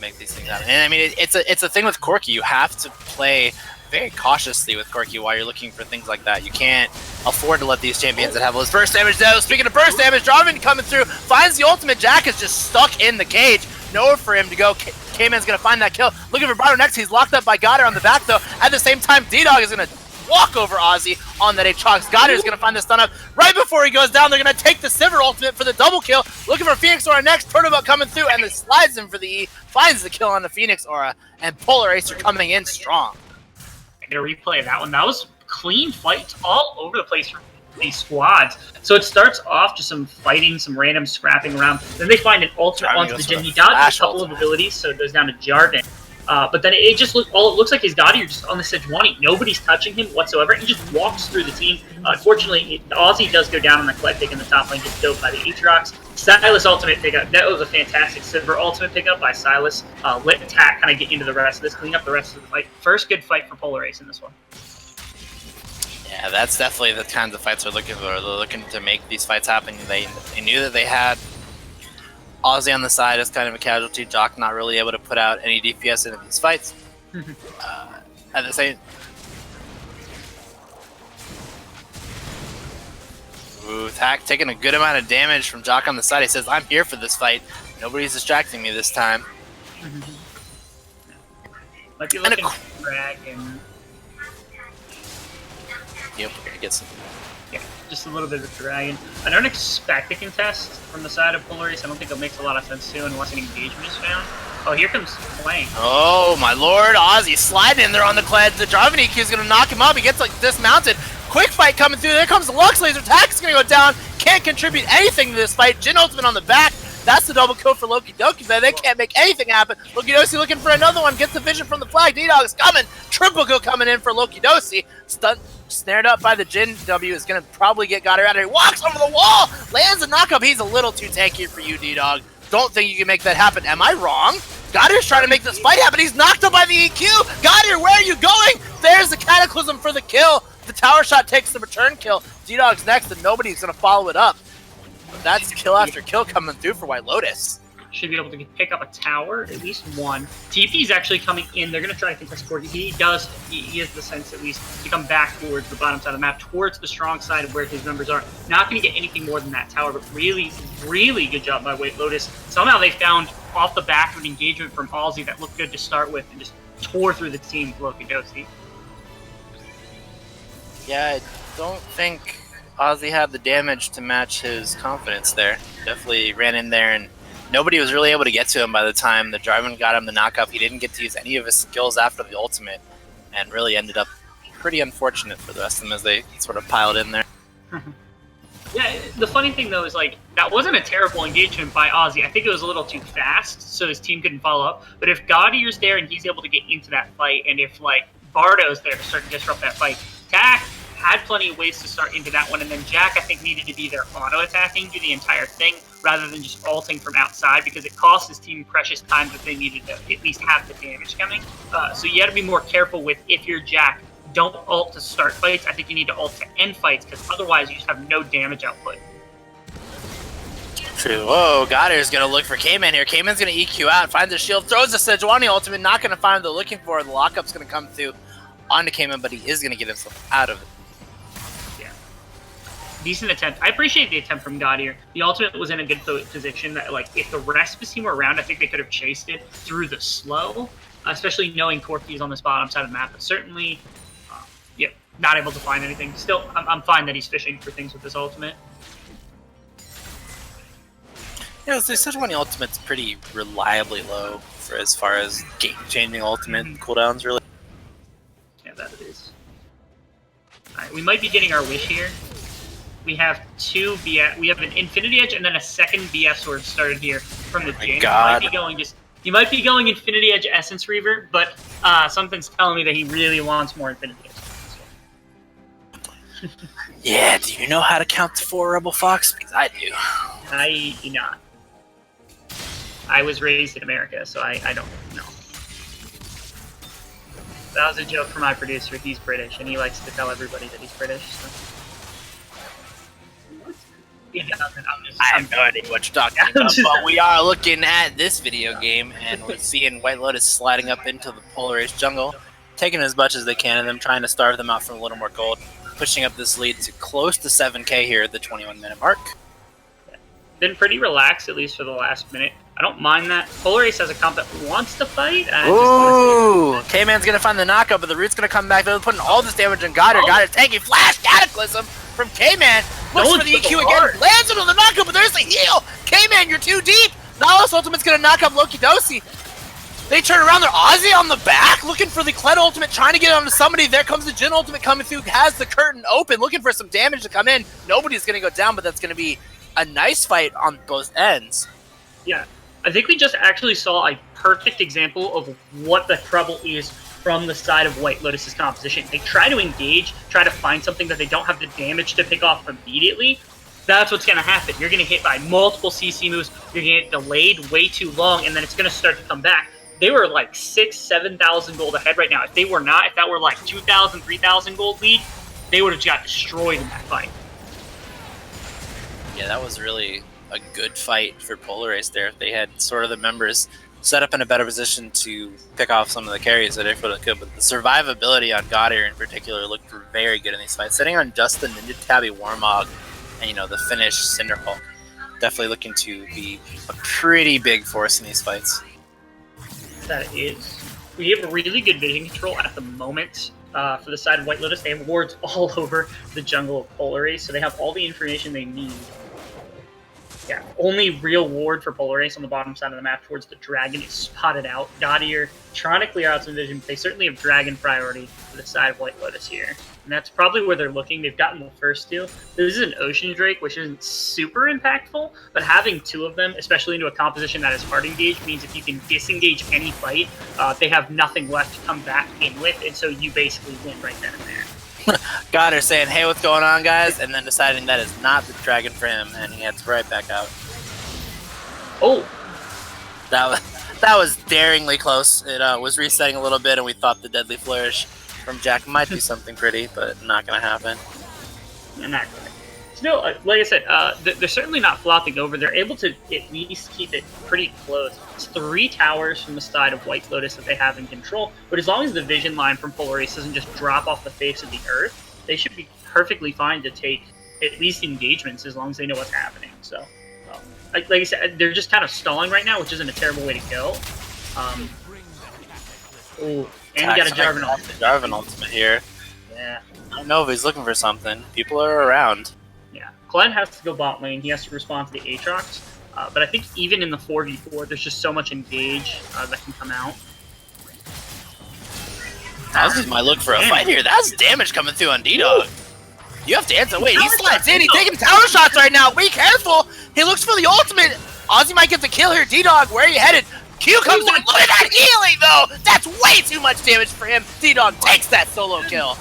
Speaker 1: make these things happen. And I mean, it's a thing with Corky. You have to play very cautiously with Corky while you're looking for things like that. You can't afford to let these champions that have those burst damage down. Speaking of burst damage, Jarvan coming through, finds the ultimate. Jack is just stuck in the cage. Nowhere for him to go. K-Man's going to find that kill. Looking for Brado next. He's locked up by Goddard on the back, though. At the same time, D-Dog is going to walk over Ozzy on that Aatrox. Goddard is going to find the stun up right before he goes down. They're going to take the Sivir ultimate for the double kill. Looking for Phoenix Aura next. Protobot coming through and then slides him for the E. Finds the kill on the Phoenix Aura. And Polar Ace are coming in strong.
Speaker 2: I'm going to replay that one. That was clean fights all over the place from these squads. So it starts off just some fighting, some random scrapping around. Then they find an ultimate onto the Jhin. He dodges a couple of abilities, so it goes down to Jarvan. But then it just looks like his Gotti are just on the Sejuani. Nobody's touching him whatsoever. He just walks through the team. Unfortunately, Ozzy does go down on the Eclectic in the top lane, gets doped by the Aatrox. Silas ultimate pickup. That was a fantastic Sivir ultimate pickup by Silas. Let TAC kind of get into the rest of this, clean up the rest of the fight. First good fight for Polar Ace in this one.
Speaker 1: Yeah, that's definitely the kinds of fights they're looking for. They're looking to make these fights happen. They knew that they had Ozzy on the side as kind of a casualty. Jock not really able to put out any DPS into these fights. At the same... Ooh, TAC taking a good amount of damage from Jock on the side. He says, I'm here for this fight. Nobody's distracting me this time.
Speaker 2: Might be looking for Dragon.
Speaker 1: Yep, I get some.
Speaker 2: Yeah, just a little bit of Dragon. I don't expect a contest from the side of Polar Ace. I don't think it makes a lot of sense too unless an engagement is found. Oh, here comes Flank.
Speaker 1: Oh my lord, Ozzy sliding in there on the Kled. The Jarvan EQ is going to knock him up. He gets like dismounted. Quick fight coming through. There comes the Lux Laser. TAC is going to go down. Can't contribute anything to this fight. Jhin ultimate on the back. That's the double kill for Loki Doki. They can't make anything happen. Loki Dosi looking for another one. Gets the vision from the flag. D-Dog is coming. Triple kill coming in for Loki Dosi. Snared up by the Jhin W is going to probably get Goddard out of here. Walks over the wall. Lands a knockup. He's a little too tanky for you, D-Dog. Don't think you can make that happen. Am I wrong? Goddard's trying to make this fight happen. He's knocked up by the EQ. Goddard, where are you going? There's the Cataclysm for the kill. The tower shot takes the return kill. D-Dog's next, and nobody's going to follow it up. But that's kill after kill coming through for White Lotus.
Speaker 2: Should be able to pick up a tower, at least one. TP's actually coming in. They're going to try to contest Corky. He has the sense, at least, to come back towards the bottom side of the map, towards the strong side of where his members are. Not going to get anything more than that tower, but really, really good job by White Lotus. Somehow they found off the back of an engagement from Ozzy that looked good to start with and just tore through the team with Loki Dosi.
Speaker 1: Yeah, I don't think Ozzy had the damage to match his confidence there. Definitely ran in there and nobody was really able to get to him by the time the Jarvan got him the knockup. He didn't get to use any of his skills after the ultimate and really ended up pretty unfortunate for the rest of them as they sort of piled in there.
Speaker 2: Yeah, the funny thing though is like that wasn't a terrible engagement by Ozzy. I think it was a little too fast, so his team couldn't follow up. But if Gaudier's there and he's able to get into that fight, and if like Bardo's there to start to disrupt that fight, TAC had plenty of ways to start into that one, and then Jack I think needed to be there auto-attacking, do the entire thing, rather than just ulting from outside, because it cost his team precious time that they needed to at least have the damage coming. So you got to be more careful with, if you're Jack, don't ult to start fights. I think you need to ult to end fights, because otherwise you just have no damage output.
Speaker 1: True. Whoa, Goddard's going to look for K-Man here. K-Man's going to EQ out, finds a shield, throws the Sejuani ultimate, not going to find what they're looking for. The lockup's going to come through onto K-Man, but he is going to get himself out of it.
Speaker 2: Decent attempt. I appreciate the attempt from Gaudier. The ultimate was in a good position that, like, if the rest of his team were around, I think they could have chased it through the slow, especially knowing Corky's on this bottom side of the map. But certainly, yeah, not able to find anything. Still, I'm fine that he's fishing for things with this ultimate.
Speaker 1: Yeah, the Sejuani ultimate's pretty reliably low for as far as game-changing ultimate cooldowns, really.
Speaker 2: Yeah, that it is. All right, we might be getting our wish here. We have two BF. We have an Infinity Edge and then a second BF sword started here from the Jin. He might be going Infinity Edge Essence Reaver, but something's telling me that he really wants more Infinity Edge.
Speaker 1: Yeah, do you know how to count to 4, Rebel Fox? Because I do.
Speaker 2: I do not. I was raised in America, so I don't know. That was a joke for my producer. He's British, and he likes to tell everybody that he's British. So.
Speaker 1: I have no idea what you're talking about, but we are looking at this video game, and we're seeing White Lotus sliding up into the Polar Race jungle, taking as much as they can of them, trying to starve them out for a little more gold, pushing up this lead to close to 7K here at the 21-minute mark.
Speaker 2: Been pretty relaxed, at least for the last minute. I don't mind that. Polar Race has a comp that wants to fight.
Speaker 1: Ooh! K-Man's going to find the knockup, but the Root's going to come back. They're putting all this damage on Goddard. Goddard taking Flash Cataclysm from K-Man. Looks for the EQ again. Lands it on the knockup, but there's the heal! K-Man, you're too deep! Nautilus Ultimate's going to knock up Loki Dosi. They turn around, they're Ozzy on the back, looking for the Kled Ultimate, trying to get it onto somebody. There comes the Jin Ultimate coming through, has the curtain open, looking for some damage to come in. Nobody's going to go down, but that's going to be a nice fight on both ends.
Speaker 2: Yeah, I think we just actually saw a perfect example of what the trouble is from the side of White Lotus's composition. They try to engage, try to find something that they don't have the damage to pick off immediately. That's what's going to happen. You're going to hit by multiple CC moves, you're going to get delayed way too long, and then it's going to start to come back. They were like 6,000, 7,000 gold ahead right now. If they were not, if that were like 2,000, 3,000 gold lead, they would have got destroyed in that fight.
Speaker 1: Yeah, that was really a good fight for Polar Race there. They had sort of the members set up in a better position to pick off some of the carries that they could, but the survivability on Goddard in particular looked very good in these fights. Sitting on just the Ninja Tabby Warmog and, you know, the Finnish Cinderhulk. Definitely looking to be a pretty big force in these fights.
Speaker 2: That is. We have really good vision control at the moment. For the side of White Lotus, they have wards all over the jungle of Polar Race, so they have all the information they need. Yeah, only real ward for Polar Race on the bottom side of the map towards the dragon is spotted out. Gaudier trying to clear out some vision, but they certainly have dragon priority for the side of White Lotus here. And that's probably where they're looking. They've gotten the first two. This is an Ocean Drake, which isn't super impactful, but having two of them, especially into a composition that is hard engaged, means if you can disengage any fight, they have nothing left to come back in with, and so you basically win right then and there.
Speaker 1: Goddard saying, hey, what's going on, guys? And then deciding that is not the dragon for him, and he heads right back out.
Speaker 2: Oh!
Speaker 1: That was daringly close. It was resetting a little bit, and we thought the Deadly Flourish from Jack might be something pretty, but not going to happen.
Speaker 2: Not really. Still, like I said, they're certainly not flopping over. They're able to at least keep it pretty close. It's 3 towers from the side of White Lotus that they have in control, but as long as the vision line from Polar Race doesn't just drop off the face of the earth, they should be perfectly fine to take at least engagements as long as they know what's happening. So, like I said, they're just kind of stalling right now, which isn't a terrible way to go. Oh, and you got a Jarvan ultimate.
Speaker 1: Jarvan ultimate here.
Speaker 2: Yeah.
Speaker 1: I don't know if he's looking for something. People are around.
Speaker 2: Yeah. Kled has to go bot lane. He has to respond to the Aatrox. But I think even in the 4v4, there's just so much engage that can come out.
Speaker 1: Ozzy might look for a fight here. That's damage coming through on D-Dog. You have to answer. Wait, he slides in. He's taking tower shots right now. Be careful. He looks for the ultimate. Ozzy might get the kill here. D-Dog, where are you headed? Q comes in. Look at that healing, though. That's way too much damage for him. D-Dog takes that solo kill.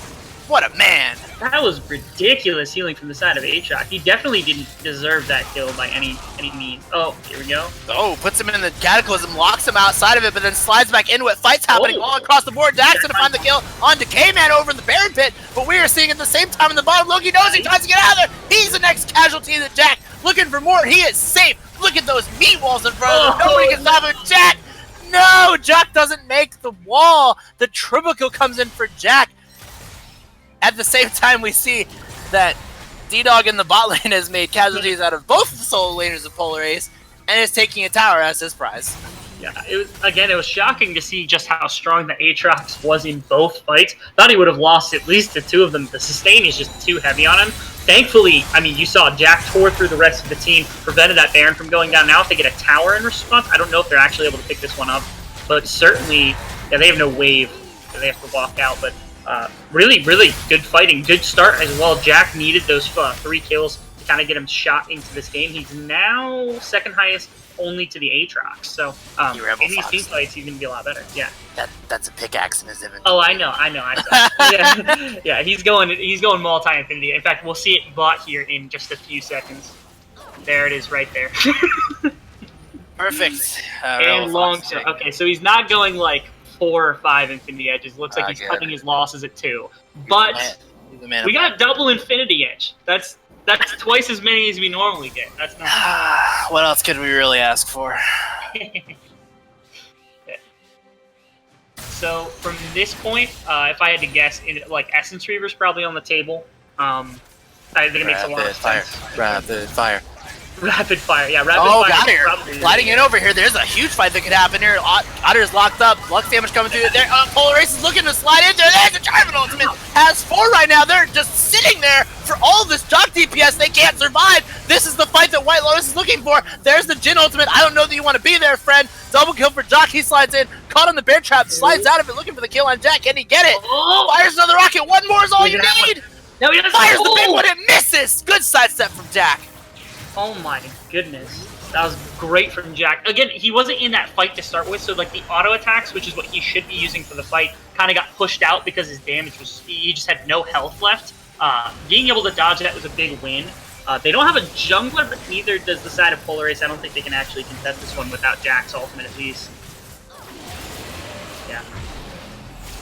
Speaker 1: What a man.
Speaker 2: That was ridiculous healing from the side of Aatrox. He definitely didn't deserve that kill by any means. Oh, here we go.
Speaker 1: Oh, puts him in the Cataclysm, locks him outside of it, but then slides back into it. Fights happening all across the board. Dax gonna find the kill onto K-Man over in the Baron Pit, but we are seeing at the same time in the bottom, Loki knows he tries to get out of there. He's the next casualty of the Jack. Looking for more. He is safe. Look at those meat walls in front of him. Nobody can stop him. Jack! No! Jack doesn't make the wall. The triple kill comes in for Jack. At the same time, we see that D-Dog in the bot lane has made casualties out of both the solo laners of Polar Ace and is taking a tower as his prize.
Speaker 2: Yeah, it was shocking to see just how strong the Aatrox was in both fights. Thought he would have lost at least to 2 of them. The sustain is just too heavy on him. Thankfully, I mean, you saw Jack tore through the rest of the team, prevented that Baron from going down. Now if they get a tower in response, I don't know if they're actually able to pick this one up, but certainly, yeah, they have no wave that they have to walk out, but Really, really good fighting. Good start as well. Jack needed those 3 kills to kind of get him shot into this game. He's now second highest only to the Aatrox. So in these team fights, he's going to be a lot better. Yeah.
Speaker 1: That's a pickaxe in his inventory.
Speaker 2: Oh, I know. Yeah, yeah. He's going multi-infinity. In fact, we'll see it bought here in just a few seconds. There it is, right there.
Speaker 1: Perfect.
Speaker 2: And long shot. Okay, so he's not going like 4 or 5 infinity edges. Looks like he's cutting his losses at 2. But we got a double infinity edge. That's twice as many as we normally get. That's not.
Speaker 1: What else could we really ask for?
Speaker 2: So from this point, if I had to guess, like Essence Reaver's probably on the table. I think it makes a lot of sense.
Speaker 1: Rapid fire.
Speaker 2: Rapid fire, yeah. Rapid fire.
Speaker 1: Got here. Sliding in over here. There's a huge fight that could happen here. Otter's locked up. Lux damage coming through there. Polaris is looking to slide into there. There's a Driving Ultimate. Has 4 right now. They're just sitting there for all this Jock DPS. They can't survive. This is the fight that White Lotus is looking for. There's the Jhin Ultimate. I don't know that you want to be there, friend. Double kill for Jock. He slides in. Caught on the bear trap. Slides out of it looking for the kill on Jack. Can he get it? Fires another rocket. One more is all you need.
Speaker 2: No, he doesn't.
Speaker 1: Fires the big one. It misses. Good sidestep from Jack.
Speaker 2: Oh my goodness. That was great from Jack. Again, he wasn't in that fight to start with, so like the auto attacks, which is what he should be using for the fight, kind of got pushed out because his damage was, he just had no health left. Being able to dodge that was a big win. They don't have a jungler, but neither does the side of Polaris. I don't think they can actually contest this one without Jack's ultimate at least. Yeah.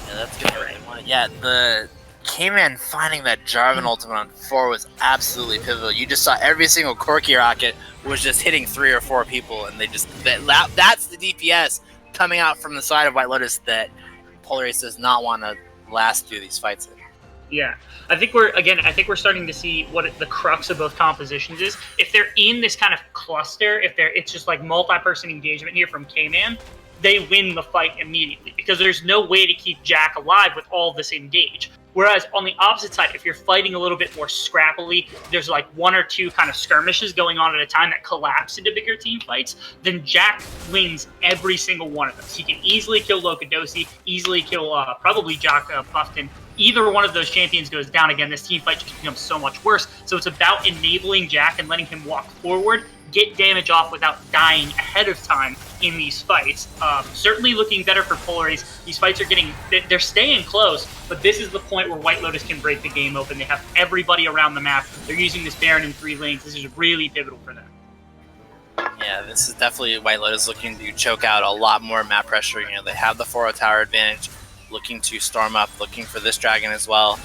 Speaker 1: Yeah, that's good. Right. Yeah, the K-Man finding that Jarvan ultimate on 4 was absolutely pivotal. You just saw every single Corki rocket was just hitting 3 or 4 people, and they just that's the DPS coming out from the side of White Lotus that Polaris does not want to last through these fights.
Speaker 2: Yeah, I think we're starting to see what the crux of both compositions is. If they're in this kind of cluster, it's just like multi-person engagement here from K-Man, they win the fight immediately because there's no way to keep Jack alive with all this engage. Whereas on the opposite side, if you're fighting a little bit more scrappily, there's like 1 or 2 kind of skirmishes going on at a time that collapse into bigger team fights, then Jack wins every single one of those. He can easily kill Lokadosi, easily kill probably Jock Buffton. Either one of those champions goes down again, this team fight just becomes so much worse. So it's about enabling Jack and letting him walk forward, get damage off without dying ahead of time in these fights. Certainly looking better for Polaris. These fights are they're staying close, but this is the point where White Lotus can break the game open. They have everybody around the map. They're using this Baron in 3 lanes. This is really pivotal for them.
Speaker 1: Yeah, this is definitely White Lotus looking to choke out a lot more map pressure. You know, they have the 4 tower advantage, looking to storm up, looking for this dragon as well.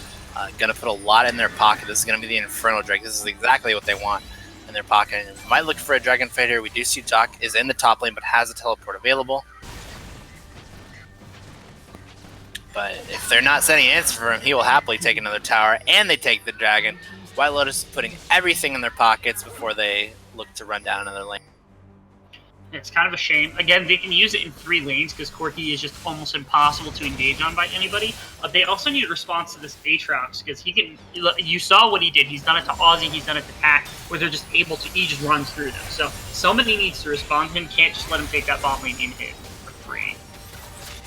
Speaker 1: Going to put a lot in their pocket. This is going to be the Inferno Drake. This is exactly what they want in their pocket. And might look for a dragon fight here. We do see Jock is in the top lane, but has a teleport available. But if they're not sending an answer for him, he will happily take another tower, and they take the dragon. White Lotus is putting everything in their pockets before they look to run down another lane.
Speaker 2: It's kind of a shame. Again, they can use it in 3 lanes because Corki is just almost impossible to engage on by anybody. They also need a response to this Aatrox because he can. You saw what he did. He's done it to Aussie. He's done it to Pack, where they're just able to. He just runs through them. So somebody needs to respond to him. Can't just let him take that bot lane in hit for free.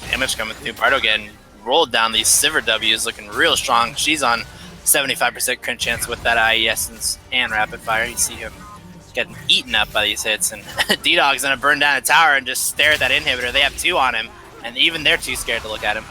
Speaker 1: Damage coming through. Bardo getting rolled down. These Sivir W's looking real strong. She's on 75% crit chance with that IE Essence and Rapid Fire. You see him getting eaten up by these hits, and D-Dog's gonna burn down a tower and just stare at that inhibitor. They have 2 on him, and even they're too scared to look at him.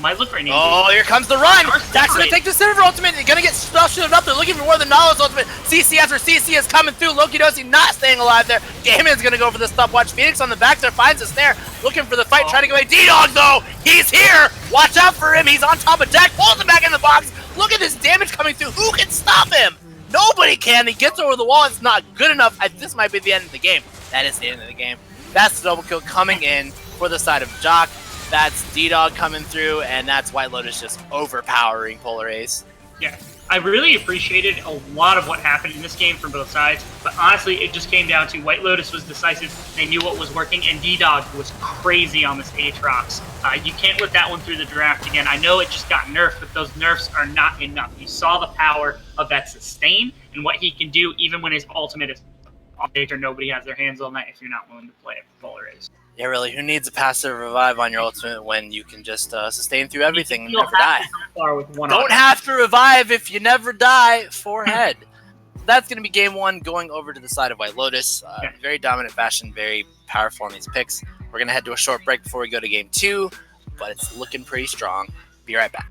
Speaker 2: Might look right now.
Speaker 1: Oh, here comes the run! Jack's gonna take the Silver Ultimate. He's gonna get shielded up. They're looking for more than Knowledge Ultimate. CC after CC is coming through. Lokadosi not staying alive there. Gaiman's gonna go for the stopwatch. Phoenix on the back there finds a snare. Looking for the fight, trying to go away. D-Dog, though, he's here! Watch out for him. He's on top of Jack. Pulls him back in the box. Look at this damage coming through. Who can stop him? Nobody can. He gets over the wall. It's not good enough. This might be the end of the game. That is the end of the game. That's the double kill coming in for the side of Jock. That's D-Dog coming through, and that's White Lotus just overpowering Polaris.
Speaker 2: Yeah, I really appreciated a lot of what happened in this game from both sides, but honestly, it just came down to White Lotus was decisive, they knew what was working, and D-Dog was crazy on this Aatrox. You can't let that one through the draft again. I know it just got nerfed, but those nerfs are not enough. You saw the power of that sustain and what he can do even when his ultimate is on stage or nobody has their hands on that if you're not willing to play it for Polaris.
Speaker 1: Yeah, really. Who needs a passive revive on your ultimate when you can just sustain through everything and
Speaker 2: You'll
Speaker 1: never
Speaker 2: have
Speaker 1: die?
Speaker 2: to come far with one
Speaker 1: Don't
Speaker 2: auto.
Speaker 1: have to revive if you never die. Forehead. So that's going to be game one, going over to the side of White Lotus. Very dominant fashion, very powerful on these picks. We're going to head to a short break before we go to game two, but it's looking pretty strong. Be right back.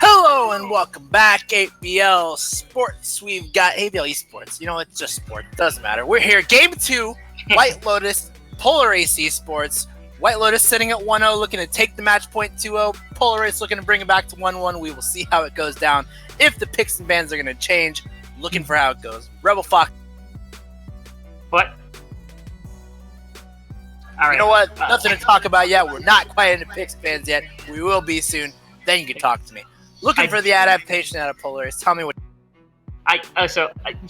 Speaker 1: Hello and welcome back, ABL Sports. We've got ABL Esports. You know, it's just sport. It doesn't matter. We're here. Game 2, White Lotus, Polar Ace Esports. White Lotus sitting at 1-0, looking to take the match point 2-0. Polar Ace looking to bring it back to 1-1. We will see how it goes down. If the picks and bans are going to change, looking for how it goes. Rebel Fox.
Speaker 2: What? All right.
Speaker 1: You know what? Nothing to talk about yet. We're not quite into picks and bans yet. We will be soon. Then you can talk to me. Looking for the adaptation out of Polar Ace. Tell me what.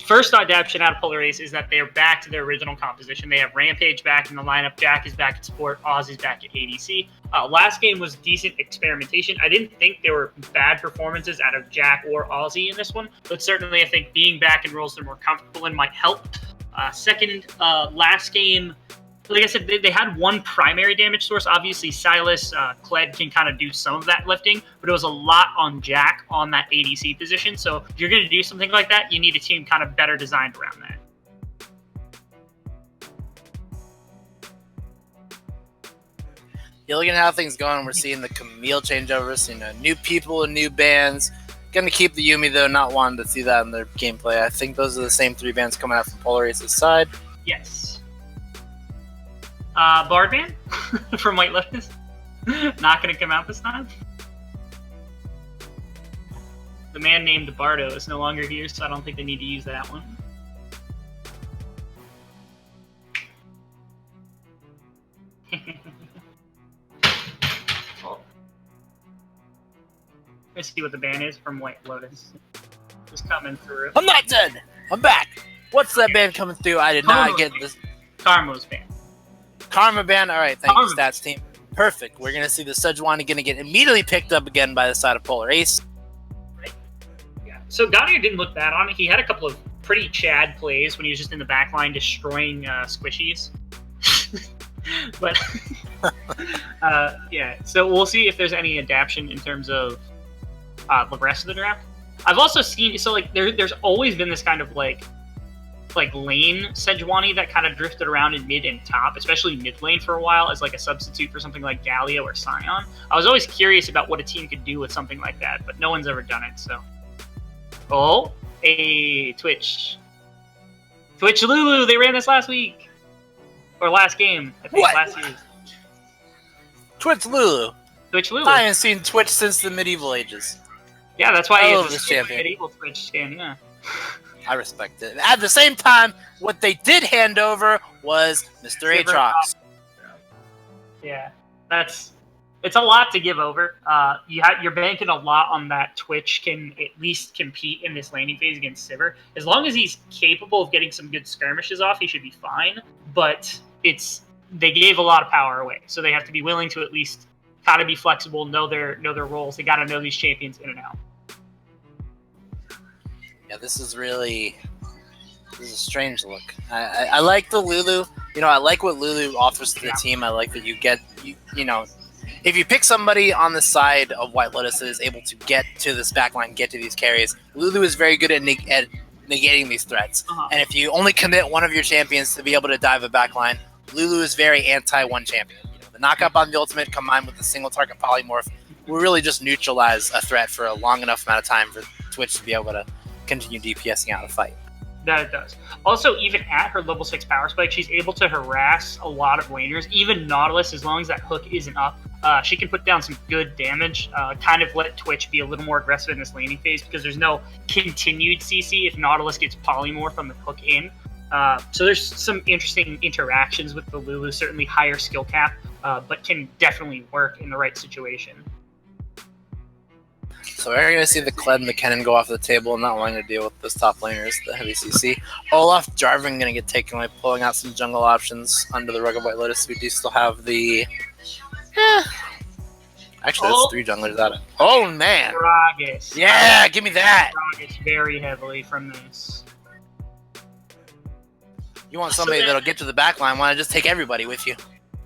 Speaker 2: First adaptation out of Polar Ace is that they're back to their original composition. They have Rampage back in the lineup, Jack is back at support, Oz is back at ADC. Last game was decent experimentation. I didn't think there were bad performances out of Jack or Ozzy in this one, but certainly I think being back in roles they're more comfortable in might help. Last game, like I said, they had one primary damage source. Obviously, Silas, Kled can kind of do some of that lifting, but it was a lot on Jack on that ADC position. So if you're going to do something like that, you need a team kind of better designed around that.
Speaker 1: Yeah, looking at how things going, we're seeing the Camille changeovers, new people and new bands. Gonna keep the Yumi though, not wanting to see that in their gameplay. I think those are the same 3 bands coming out from Polar Ace's side.
Speaker 2: Yes. Bardman from White Lotus. Not gonna come out this time. The man named Bardo is no longer here, so I don't think they need to use that one. Let's see what the ban is from White Lotus. Just coming through.
Speaker 1: I'm not dead! I'm back! What's that ban coming through? I did not get this.
Speaker 2: Karma's ban.
Speaker 1: Karma ban? Alright, thank you, stats team. Perfect. We're going to see the Sejuani going to get immediately picked up again by the side of Polar Ace.
Speaker 2: Right. Yeah. So Gaudier didn't look bad on it. He had a couple of pretty Chad plays when he was just in the back line destroying squishies. But, yeah. So we'll see if there's any adaptation in terms of the rest of the draft. I've also seen, so like there's always been this kind of like lane Sejuani that kind of drifted around in mid and top, especially mid lane for a while as like a substitute for something like Galio or Scion. I was always curious about what a team could do with something like that, but no one's ever done it, so. Oh, a Twitch Lulu, they ran this last week. Or last game, I think,
Speaker 1: what?
Speaker 2: last year.
Speaker 1: Twitch Lulu. I haven't seen Twitch since the medieval ages.
Speaker 2: Yeah, that's why
Speaker 1: I
Speaker 2: he
Speaker 1: love
Speaker 2: has
Speaker 1: this
Speaker 2: a
Speaker 1: champion.
Speaker 2: medieval Twitch skin, yeah.
Speaker 1: I respect it. At the same time, what they did hand over was Mr. Aatrox.
Speaker 2: Yeah, it's a lot to give over. You're banking a lot on that Twitch can at least compete in this laning phase against Sivir. As long as he's capable of getting some good skirmishes off, he should be fine. But they gave a lot of power away, so they have to be willing to at least kind of be flexible, know their roles. They got to know these champions in and out.
Speaker 1: Yeah, this is a strange look. I like the Lulu. I like what Lulu offers to the team. I like that you get, if you pick somebody on the side of White Lotus that is able to get to this backline, get to these carries, Lulu is very good at negating these threats. And if you only commit one of your champions to be able to dive a backline, Lulu is very anti-one champion. The knockup on the ultimate combined with the single target polymorph will really just neutralize a threat for a long enough amount of time for Twitch to be able to continue DPSing out a fight.
Speaker 2: That it does. Also, even at her level 6 power spike, she's able to harass a lot of laners. Even Nautilus, as long as that hook isn't up, she can put down some good damage, kind of let Twitch be a little more aggressive in this laning phase because there's no continued CC if Nautilus gets polymorph on the hook in. So there's some interesting interactions with the Lulu, certainly higher skill cap, but can definitely work in the right situation.
Speaker 1: So we're going to see the Kled and the Kennen go off the table, not wanting to deal with those top laners, the heavy CC. Olaf Jarvan going to get taken away, pulling out some jungle options under the rug of White Lotus. We do still have the... Actually, that's 3 junglers out of... Oh, man!
Speaker 2: Gragas.
Speaker 1: Yeah, give me that!
Speaker 2: Gragas very heavily from this.
Speaker 1: You want somebody that'll get to the backline, why not just take everybody with you?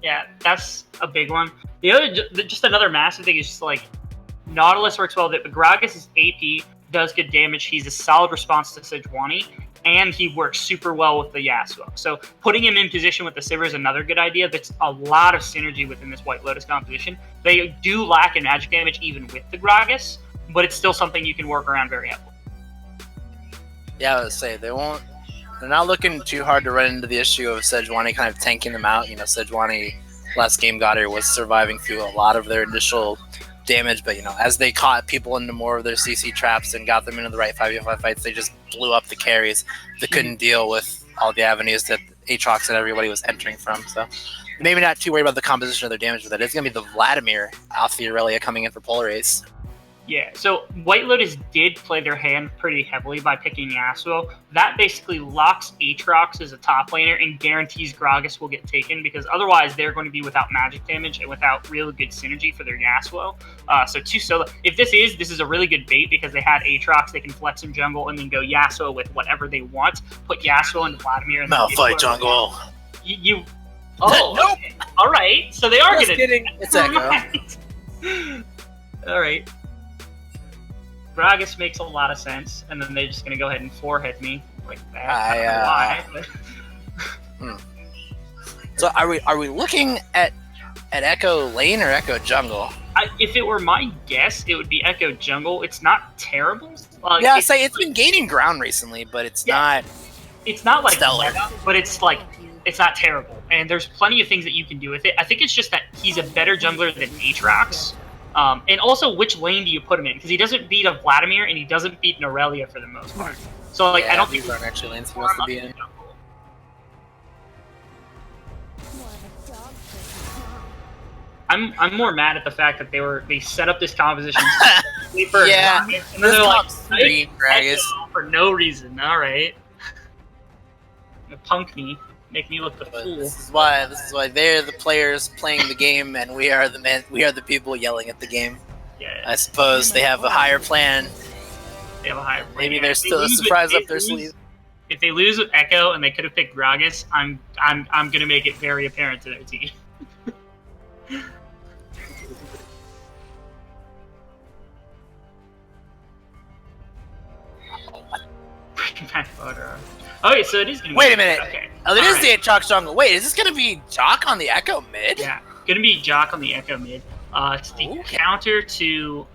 Speaker 2: Yeah, that's a big one. The other, just another massive thing is just like, Nautilus works well with it, but Gragas' AP does good damage. He's a solid response to Sejuani, and he works super well with the Yasuo. So putting him in position with the Sivir is another good idea. There's a lot of synergy within this White Lotus composition. They do lack in magic damage even with the Gragas, but it's still something you can work around very heavily.
Speaker 1: Yeah, I would say they're not looking too hard to run into the issue of Sejuani kind of tanking them out. Sejuani last game Gaudier was surviving through a lot of their initial damage, but as they caught people into more of their CC traps and got them into the right 5v5 fights, they just blew up the carries that couldn't deal with all the avenues that Aatrox and everybody was entering from. So maybe not too worried about the composition of their damage, but that is going to be the Vladimir Alpha Aurelia coming in for Polar Ace.
Speaker 2: Yeah, so White Lotus did play their hand pretty heavily by picking Yasuo. That basically locks Aatrox as a top laner and guarantees Gragas will get taken, because otherwise they're going to be without magic damage and without really good synergy for their Yasuo. So two solo. If this is a really good bait, because they had Aatrox, they can flex in jungle and then go Yasuo with whatever they want. Put Yasuo into Vladimir and
Speaker 1: Malphite jungle.
Speaker 2: You oh
Speaker 1: Nope.
Speaker 2: okay. All right, so they are
Speaker 1: Just
Speaker 2: gonna.
Speaker 1: kidding. It's Echo.
Speaker 2: All right. Gragas makes a lot of sense, and then they're just going to go ahead and forehead me like that. I don't know why.
Speaker 1: So are we looking at Echo lane or Echo jungle?
Speaker 2: If it were my guess, it would be Echo jungle. It's not terrible.
Speaker 1: Yeah, it's been gaining ground recently, but it's not.
Speaker 2: It's not like
Speaker 1: stellar,
Speaker 2: but it's not terrible. And there's plenty of things that you can do with it. I think it's just that he's a better jungler than Aatrox. And also, which lane do you put him in? Because he doesn't beat a Vladimir, and he doesn't beat an Aurelia for the most part. So, I don't think
Speaker 1: these aren't actually lanes he wants to be in.
Speaker 2: I'm more mad at the fact that they set up this composition
Speaker 1: yeah,
Speaker 2: and then they're like
Speaker 1: Gragas
Speaker 2: for no reason. All right, punk me. Make me look the fool.
Speaker 1: This is why they're the players playing the game, and we are the people yelling at the game.
Speaker 2: Yeah.
Speaker 1: I suppose they have a higher plan.
Speaker 2: They have a higher plan.
Speaker 1: Maybe there's still a surprise up their sleeve.
Speaker 2: If they lose with Echo and they could have picked Gragas, I'm gonna make it very apparent to their team. Okay, so it is gonna be.
Speaker 1: Wait a minute.
Speaker 2: Okay.
Speaker 1: Oh, it is the Aatrox jungle. Wait, is this gonna be Jock on the Echo mid?
Speaker 2: Yeah, gonna be Jock on the Echo mid. It's the counter to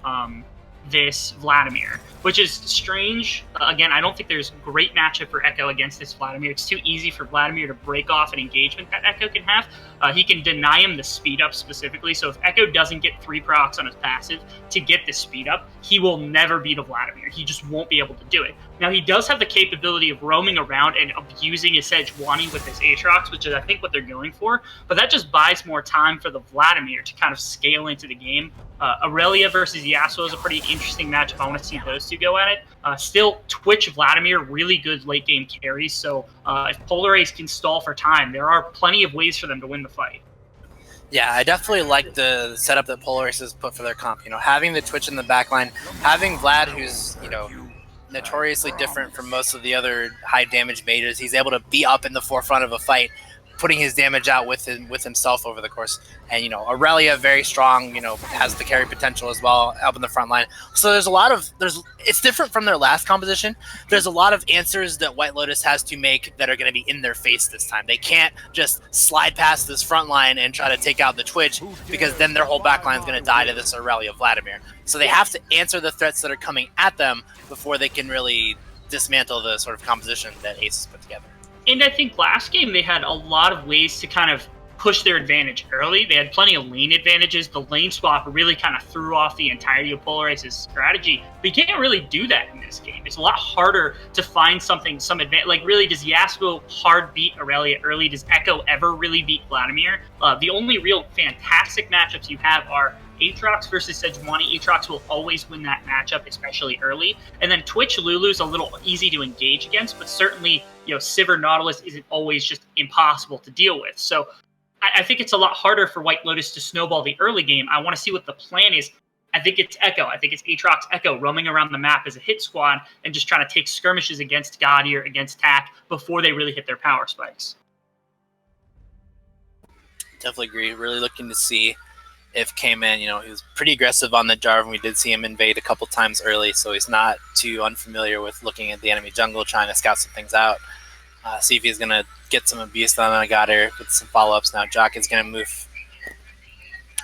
Speaker 2: this Vladimir, which is strange. Again, I don't think there's a great matchup for Echo against this Vladimir. It's too easy for Vladimir to break off an engagement that Echo can have. He can deny him the speed up specifically, so if Echo doesn't get 3 procs on his passive to get the speed up, he will never beat a Vladimir. He just won't be able to do it. Now, he does have the capability of roaming around and abusing his Sejuani with his Aatrox, which is, I think, what they're going for, but that just buys more time for the Vladimir to kind of scale into the game. Aurelia versus Yasuo is a pretty interesting matchup. I want to see those two go at it. Still, Twitch Vladimir, really good late game carries. So if Polaris can stall for time, there are plenty of ways for them to win the fight.
Speaker 1: Yeah, I definitely like the setup that Polaris has put for their comp. Having the Twitch in the backline, having Vlad, who's notoriously different from most of the other high damage mages. He's able to be up in the forefront of a fight, putting his damage out with himself over the course. And Aurelia, very strong, has the carry potential as well up in the front line. So it's different from their last composition. There's a lot of answers that White Lotus has to make that are going to be in their face this time. They can't just slide past this front line and try to take out the Twitch, because then their whole back line is going to die to this Aurelia Vladimir. So they have to answer the threats that are coming at them before they can really dismantle the sort of composition that Ace has put together.
Speaker 2: And I think last game they had a lot of ways to kind of push their advantage early. They had plenty of lane advantages. The lane swap really kind of threw off the entirety of Polariz's strategy. But you can't really do that in this game. It's a lot harder to find some advantage. Like, really, does Yasuo hard beat Aurelia early? Does Echo ever really beat Vladimir? The only real fantastic matchups you have are Aatrox versus Sejuani. Aatrox will always win that matchup, especially early. And then Twitch Lulu's a little easy to engage against, but certainly, Sivir Nautilus isn't always just impossible to deal with. So I think it's a lot harder for White Lotus to snowball the early game. I want to see what the plan is. I think it's Echo. I think it's Aatrox Echo roaming around the map as a hit squad and just trying to take skirmishes against Gaudier, against Tak, before they really hit their power spikes.
Speaker 1: Definitely agree. Really looking to see if K-Man, he was pretty aggressive on the Jarvan. We did see him invade a couple times early, so he's not too unfamiliar with looking at the enemy jungle, trying to scout some things out. See if he's going to get some abuse on a Gaudier with some follow-ups. Now Jock is going to move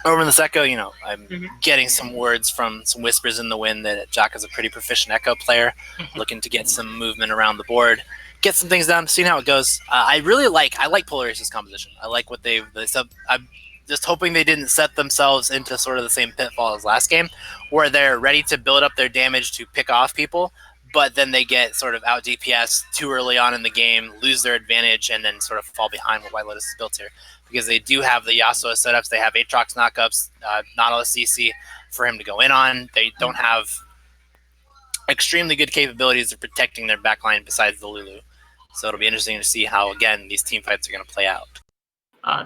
Speaker 1: over in this Echo. I'm getting some words from some whispers in the wind that Jock is a pretty proficient Echo player, looking to get some movement around the board, get some things done, seeing how it goes. I like Polaris' composition. I like what they said. I'm just hoping they didn't set themselves into sort of the same pitfall as last game, where they're ready to build up their damage to pick off people, but then they get sort of out DPS too early on in the game, lose their advantage, and then sort of fall behind what White Lotus is built here. Because they do have the Yasuo setups, they have Aatrox knockups, Nautilus CC for him to go in on. They don't have extremely good capabilities of protecting their backline besides the Lulu. So it'll be interesting to see how, again, these team fights are going to play out.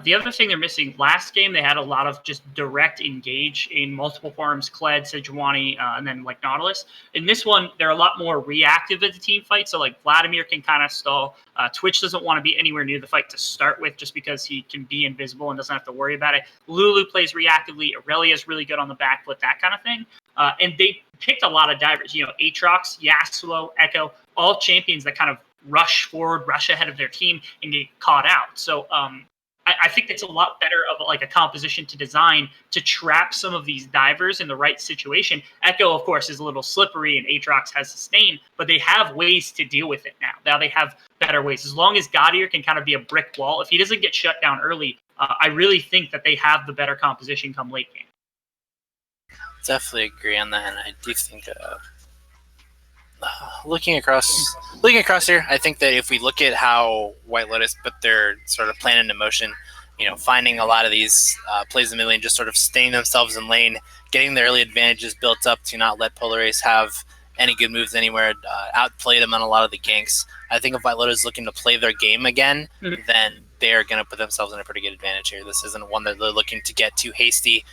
Speaker 2: The other thing they're missing, last game they had a lot of just direct engage in multiple forms, Kled, Sejuani, and then like Nautilus. In this one, they're a lot more reactive at the team fight. So like Vladimir can kind of stall. Twitch doesn't want to be anywhere near the fight to start with just because he can be invisible and doesn't have to worry about it. Lulu plays reactively. Aurelia's really good on the back foot, that kind of thing. And they picked a lot of divers, Aatrox, Yasuo, Echo, all champions that kind of rush forward, rush ahead of their team and get caught out. So I think that's a lot better of like a composition to design to trap some of these divers in the right situation. Echo, of course, is a little slippery and Aatrox has sustain, but they have ways to deal with it now. Now they have better ways. As long as Gaudier can kind of be a brick wall, if he doesn't get shut down early, I really think that they have the better composition come late game.
Speaker 1: Definitely agree on that, and I do think looking across here, I think that if we look at how White Lotus put their sort of plan into motion, finding a lot of these plays in the mid lane, just sort of staying themselves in lane, getting the early advantages built up to not let Polaris have any good moves anywhere, outplay them on a lot of the ganks. I think if White Lotus is looking to play their game again, then they're going to put themselves in a pretty good advantage here. This isn't one that they're looking to get too hasty,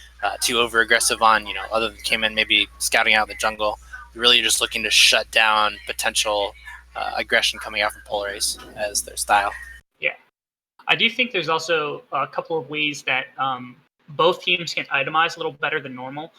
Speaker 1: too over-aggressive on, other than came in maybe scouting out the jungle. Really just looking to shut down potential aggression coming out from Polaris as their style.
Speaker 2: Yeah. I do think there's also a couple of ways that both teams can itemize a little better than normal.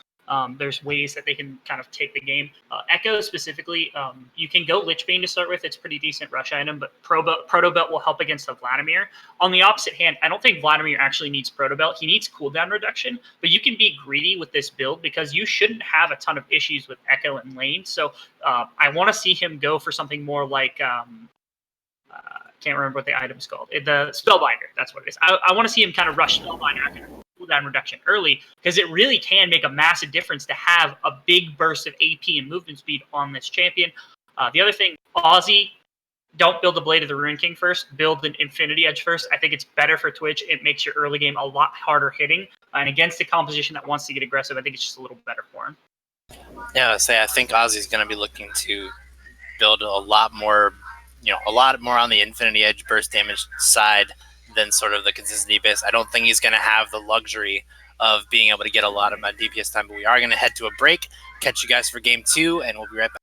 Speaker 2: There's ways that they can kind of take the game. Echo specifically, you can go Lichbane to start with. It's a pretty decent rush item, but Proto Belt will help against the Vladimir. On the opposite hand, I don't think Vladimir actually needs Proto Belt. He needs cooldown reduction, but you can be greedy with this build because you shouldn't have a ton of issues with Echo in lane. So I want to see him go for something more like... can't remember what the item's called. The Spellbinder, that's what it is. I want to see him kind of rush Spellbinder after cooldown reduction early because it really can make a massive difference to have a big burst of AP and movement speed on this champion. The other thing, Aussie, don't build the Blade of the Ruin King first. Build an Infinity Edge first. I think it's better for Twitch. It makes your early game a lot harder hitting. And against the composition that wants to get aggressive, I think it's just a little better for him.
Speaker 1: Yeah, I think Aussie's going to be looking to build a lot more on the Infinity Edge burst damage side than sort of the consistency base. I don't think he's going to have the luxury of being able to get a lot of DPS time, but we are going to head to a break, catch you guys for game 2, and we'll be right back.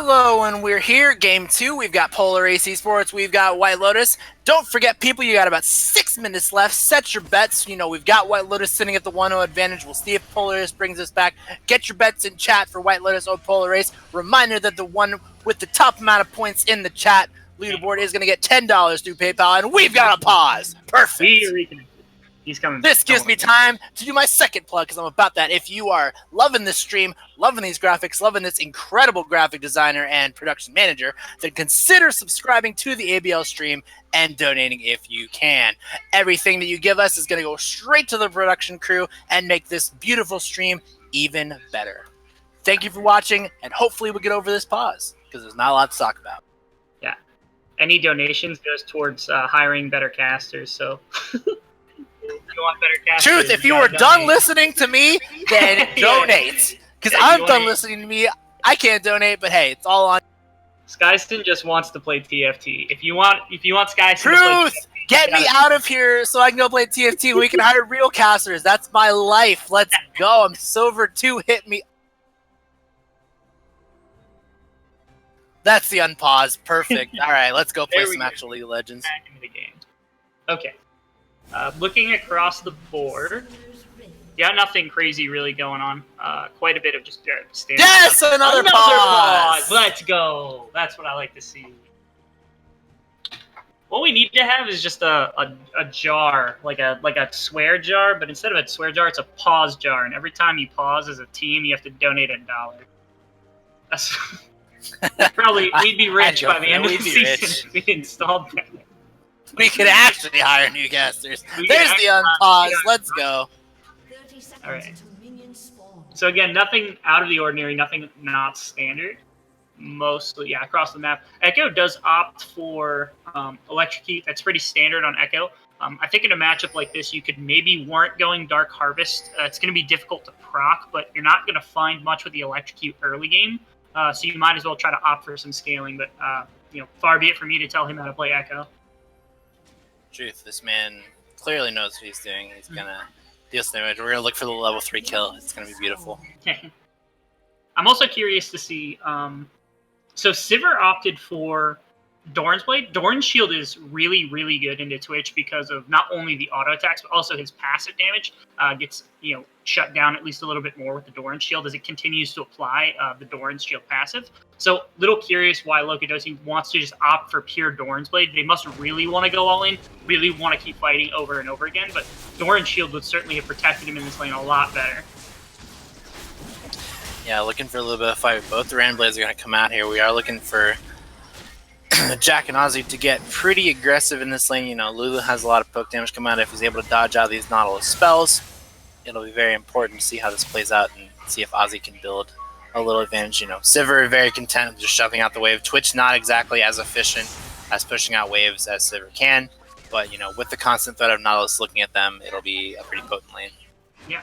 Speaker 1: Hello, and we're here. Game 2. We've got Polar Ace eSports. We've got White Lotus. Don't forget, people, you got about 6 minutes left. Set your bets. You know, we've got White Lotus sitting at the 1-0 advantage. We'll see if Polar Ace brings us back. Get your bets in chat for White Lotus or Polar Ace. Reminder that the one with the top amount of points in the chat leaderboard is going to get $10 through PayPal, and we've got a pause. Perfect.
Speaker 2: He's coming.
Speaker 1: This gives me time to do my second plug because I'm about that. If you are loving this stream, loving these graphics, loving this incredible graphic designer and production manager, then consider subscribing to the ABL stream and donating if you can. Everything that you give us is going to go straight to the production crew and make this beautiful stream even better. Thank you for watching, and hopefully we'll get over this pause because there's not a lot to talk about.
Speaker 2: Yeah. Any donations goes towards hiring better casters, so... You want better casters,
Speaker 1: Truth, if you were done listening to me, then donate. Because I'm done listening to me. I can't donate, but hey, it's all on.
Speaker 2: Skyston just wants to play TFT. If you want Skyston
Speaker 1: Truth,
Speaker 2: to play TFT,
Speaker 1: get me out of here so I can go play TFT and we can hire real casters. That's my life. Let's go. I'm Silver 2. Hit me. That's the unpause. Perfect. All right, let's go play some actual League of Legends.
Speaker 2: Back into the game. Okay. Looking across the board, yeah, nothing crazy really going on. Quite a bit of just standard.
Speaker 1: Yes, another pause.
Speaker 2: Let's go. That's what I like to see. What we need to have is just a jar, like a swear jar, but instead of a swear jar, it's a pause jar. And every time you pause as a team, you have to donate $1. That's probably we'd be rich by the end of the season if we installed that.
Speaker 1: We could actually hire new casters. There's the unpause. Let's go.
Speaker 2: All right. So again, nothing out of the ordinary, nothing not standard. Mostly, yeah, across the map. Echo does opt for Electrocute. That's pretty standard on Echo. I think in a matchup like this, you could maybe warrant going Dark Harvest. It's going to be difficult to proc, but you're not going to find much with the Electrocute early game. So you might as well try to opt for some scaling. But far be it for me to tell him how to play Echo.
Speaker 1: Truth, this man clearly knows what he's doing. He's gonna deal some damage. We're gonna look for the level 3 kill. It's gonna be beautiful.
Speaker 2: I'm also curious to see. So Sivir opted for Doran's Blade. Doran's shield is really, really good into Twitch because of not only the auto attacks but also his passive damage gets shut down at least a little bit more with the Doran's shield as it continues to apply the Doran's shield passive. So, little curious why Lokidosi wants to just opt for pure Doran's Blade. They must really want to go all in, really want to keep fighting over and over again, but Doran's shield would certainly have protected him in this lane a lot better.
Speaker 1: Yeah, looking for a little bit of fight. Both the Rand Blades are going to come out here. We are looking for Jack and Ozzy to get pretty aggressive in this lane. You know, Lulu has a lot of poke damage come out. If he's able to dodge out these Nautilus spells, it'll be very important to see how this plays out and see if Ozzy can build a little advantage. You know, Sivir very content with just shoving out the wave. Twitch not exactly as efficient as pushing out waves as Sivir can, but with the constant threat of Nautilus looking at them, it'll be a pretty potent lane.
Speaker 2: Yeah.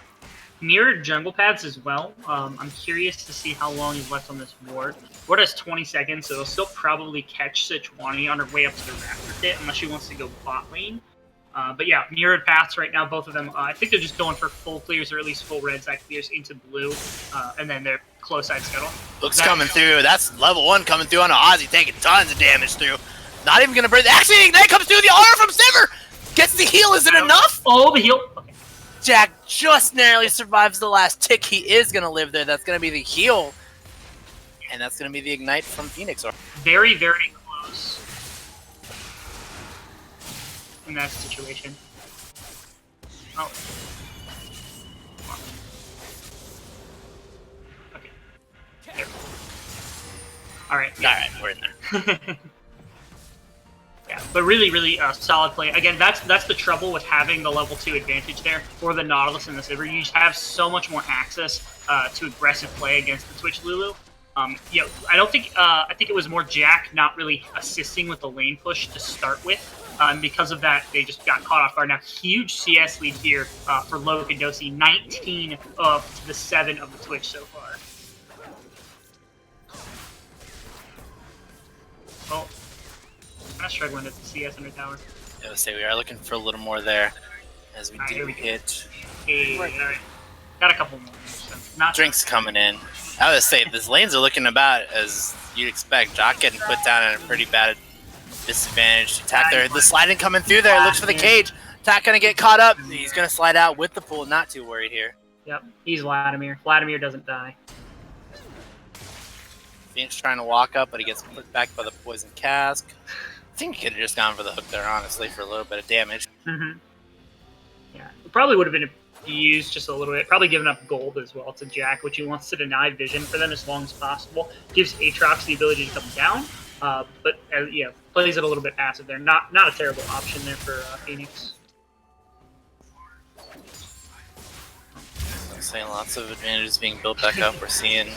Speaker 2: Mirrored jungle paths as well. I'm curious to see how long he's left on this ward. Ward has 20 seconds, so he'll still probably catch Sejuani on her way up to the Raptor pit unless she wants to go bot lane. But yeah, mirrored paths right now, both of them. I think they're just going for full clears or at least full red side clears into blue, and then they're close side scuttle.
Speaker 1: Looks coming through. That's level 1 coming through on Ozzy, taking tons of damage through. Not even going to break. Actually, Ignite comes through. The aura from Sivir gets the heal. Is it enough?
Speaker 2: Oh, the heal. Okay.
Speaker 1: Jack just narrowly survives the last tick. He is going to live there. That's going to be the heal. And that's going to be the Ignite from Phoenix.
Speaker 2: Very, very close in that situation. Oh. Okay. There. All right,
Speaker 1: we're in there.
Speaker 2: Yeah, but really, really solid play. Again, that's the trouble with having the level 2 advantage there for the Nautilus and the Sivir. You just have so much more access to aggressive play against the Twitch Lulu. I don't think I think it was more Jack not really assisting with the lane push to start with. Because of that, they just got caught off guard. Now, huge CS lead here for Lokidosi, 19 to the 7 of the Twitch so far. Oh, kind of struggling at the CS under tower.
Speaker 1: I would say we are looking for a little more there as we do hit.
Speaker 2: Hey, all right. Got a couple more. So not
Speaker 1: drinks coming in. I would say these lanes are looking about as you'd expect. Jock getting put down at a pretty bad disadvantage. Attack there. The sliding coming through there. Looks for the cage. Attack gonna get caught up. He's gonna slide out with the pool. Not too worried here.
Speaker 2: Yep, he's Vladimir. Vladimir doesn't die.
Speaker 1: Phoenix trying to walk up, but he gets put back by the poison cask. I think he could have just gone for the hook there, honestly, for a little bit of damage.
Speaker 2: Mm-hmm. Yeah, it probably would have been used just a little bit. Probably giving up gold as well to Jack, which he wants to deny vision for them as long as possible. Gives Aatrox the ability to come down, but yeah, plays it a little bit passive there. Not a terrible option there for Phoenix.
Speaker 1: Saying lots of advantages being built back up. We're seeing.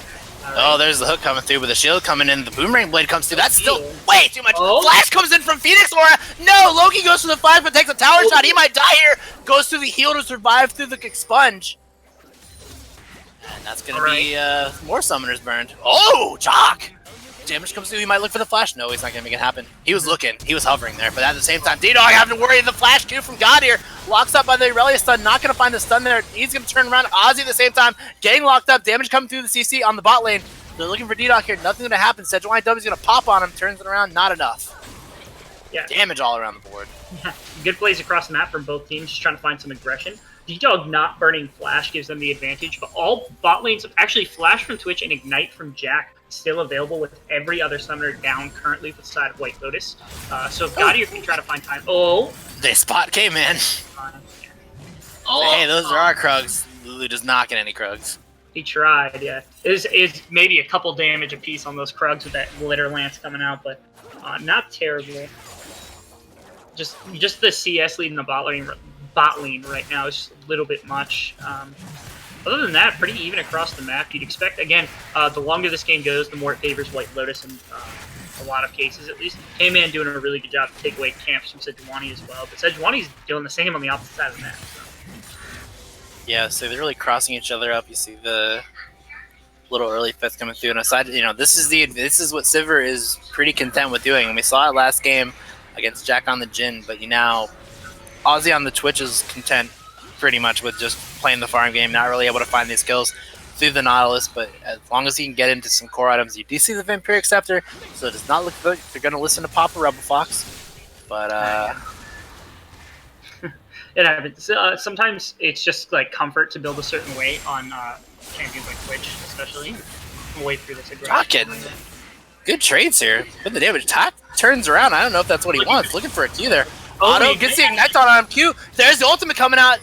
Speaker 1: Oh, there's the hook coming through, but the shield coming in. The boomerang blade comes through. That's still way too much. Flash comes in from Phoenix Aura. No, Loki goes for the flash, but takes a tower shot. He might die here. Goes through the heal to survive through the expunge. And that's going to be more summoners burned. Oh, Jock! Damage comes through. He might look for the flash. No, he's not going to make it happen. He was looking. He was hovering there. But at the same time, D-Dog having to worry. The flash Q from God here. Locks up by the Aurelia stun. Not going to find the stun there. He's going to turn around. Ozzy at the same time. Getting locked up. Damage coming through the CC on the bot lane. They're looking for D-Dog here. Nothing's going to happen. Sejuani W is going to pop on him. Turns it around. Not enough. Yeah. Damage all around the board.
Speaker 2: Good plays across the map from both teams. Just trying to find some aggression. D-Dog not burning Flash gives them the advantage. But all bot lanes, actually Flash from Twitch and Ignite from Jack, still available with every other summoner down currently with the side of White Lotus. So Gaudier can try to find time. Oh!
Speaker 1: They spot K-Man. Hey, those are our Krugs. Lulu does not get any Krugs.
Speaker 2: He tried, yeah. Is maybe a couple damage apiece on those Krugs with that Glitter Lance coming out, but not terrible. Just the CS lead in the bot lane right now is just a little bit much. Other than that, pretty even across the map. You'd expect, again, the longer this game goes, the more it favors White Lotus in a lot of cases, at least. K-Man doing a really good job to take away camps from Sejuani as well, but Sejuani's doing the same on the opposite side of the map. So.
Speaker 1: Yeah, so they're really crossing each other up. You see the little early fits coming through, and aside, this is what Sivir is pretty content with doing. And we saw it last game against Jack on the Jhin, but Ozzy on the Twitch is content pretty much with just playing the farm game, not really able to find these kills through the Nautilus, but as long as he can get into some core items, you do see the Vampiric Scepter, so it does not look like they're going to listen to Papa Rebel Fox, but
Speaker 2: it happens. Sometimes it's just like comfort to build a certain way on champions like Twitch, especially. Way through this aggression.
Speaker 1: Good trades here. Put the damage. Tack turns around. I don't know if that's what he wants. Looking for a Q there. Auto gets the Ignite on him. Q. There's the ultimate coming out.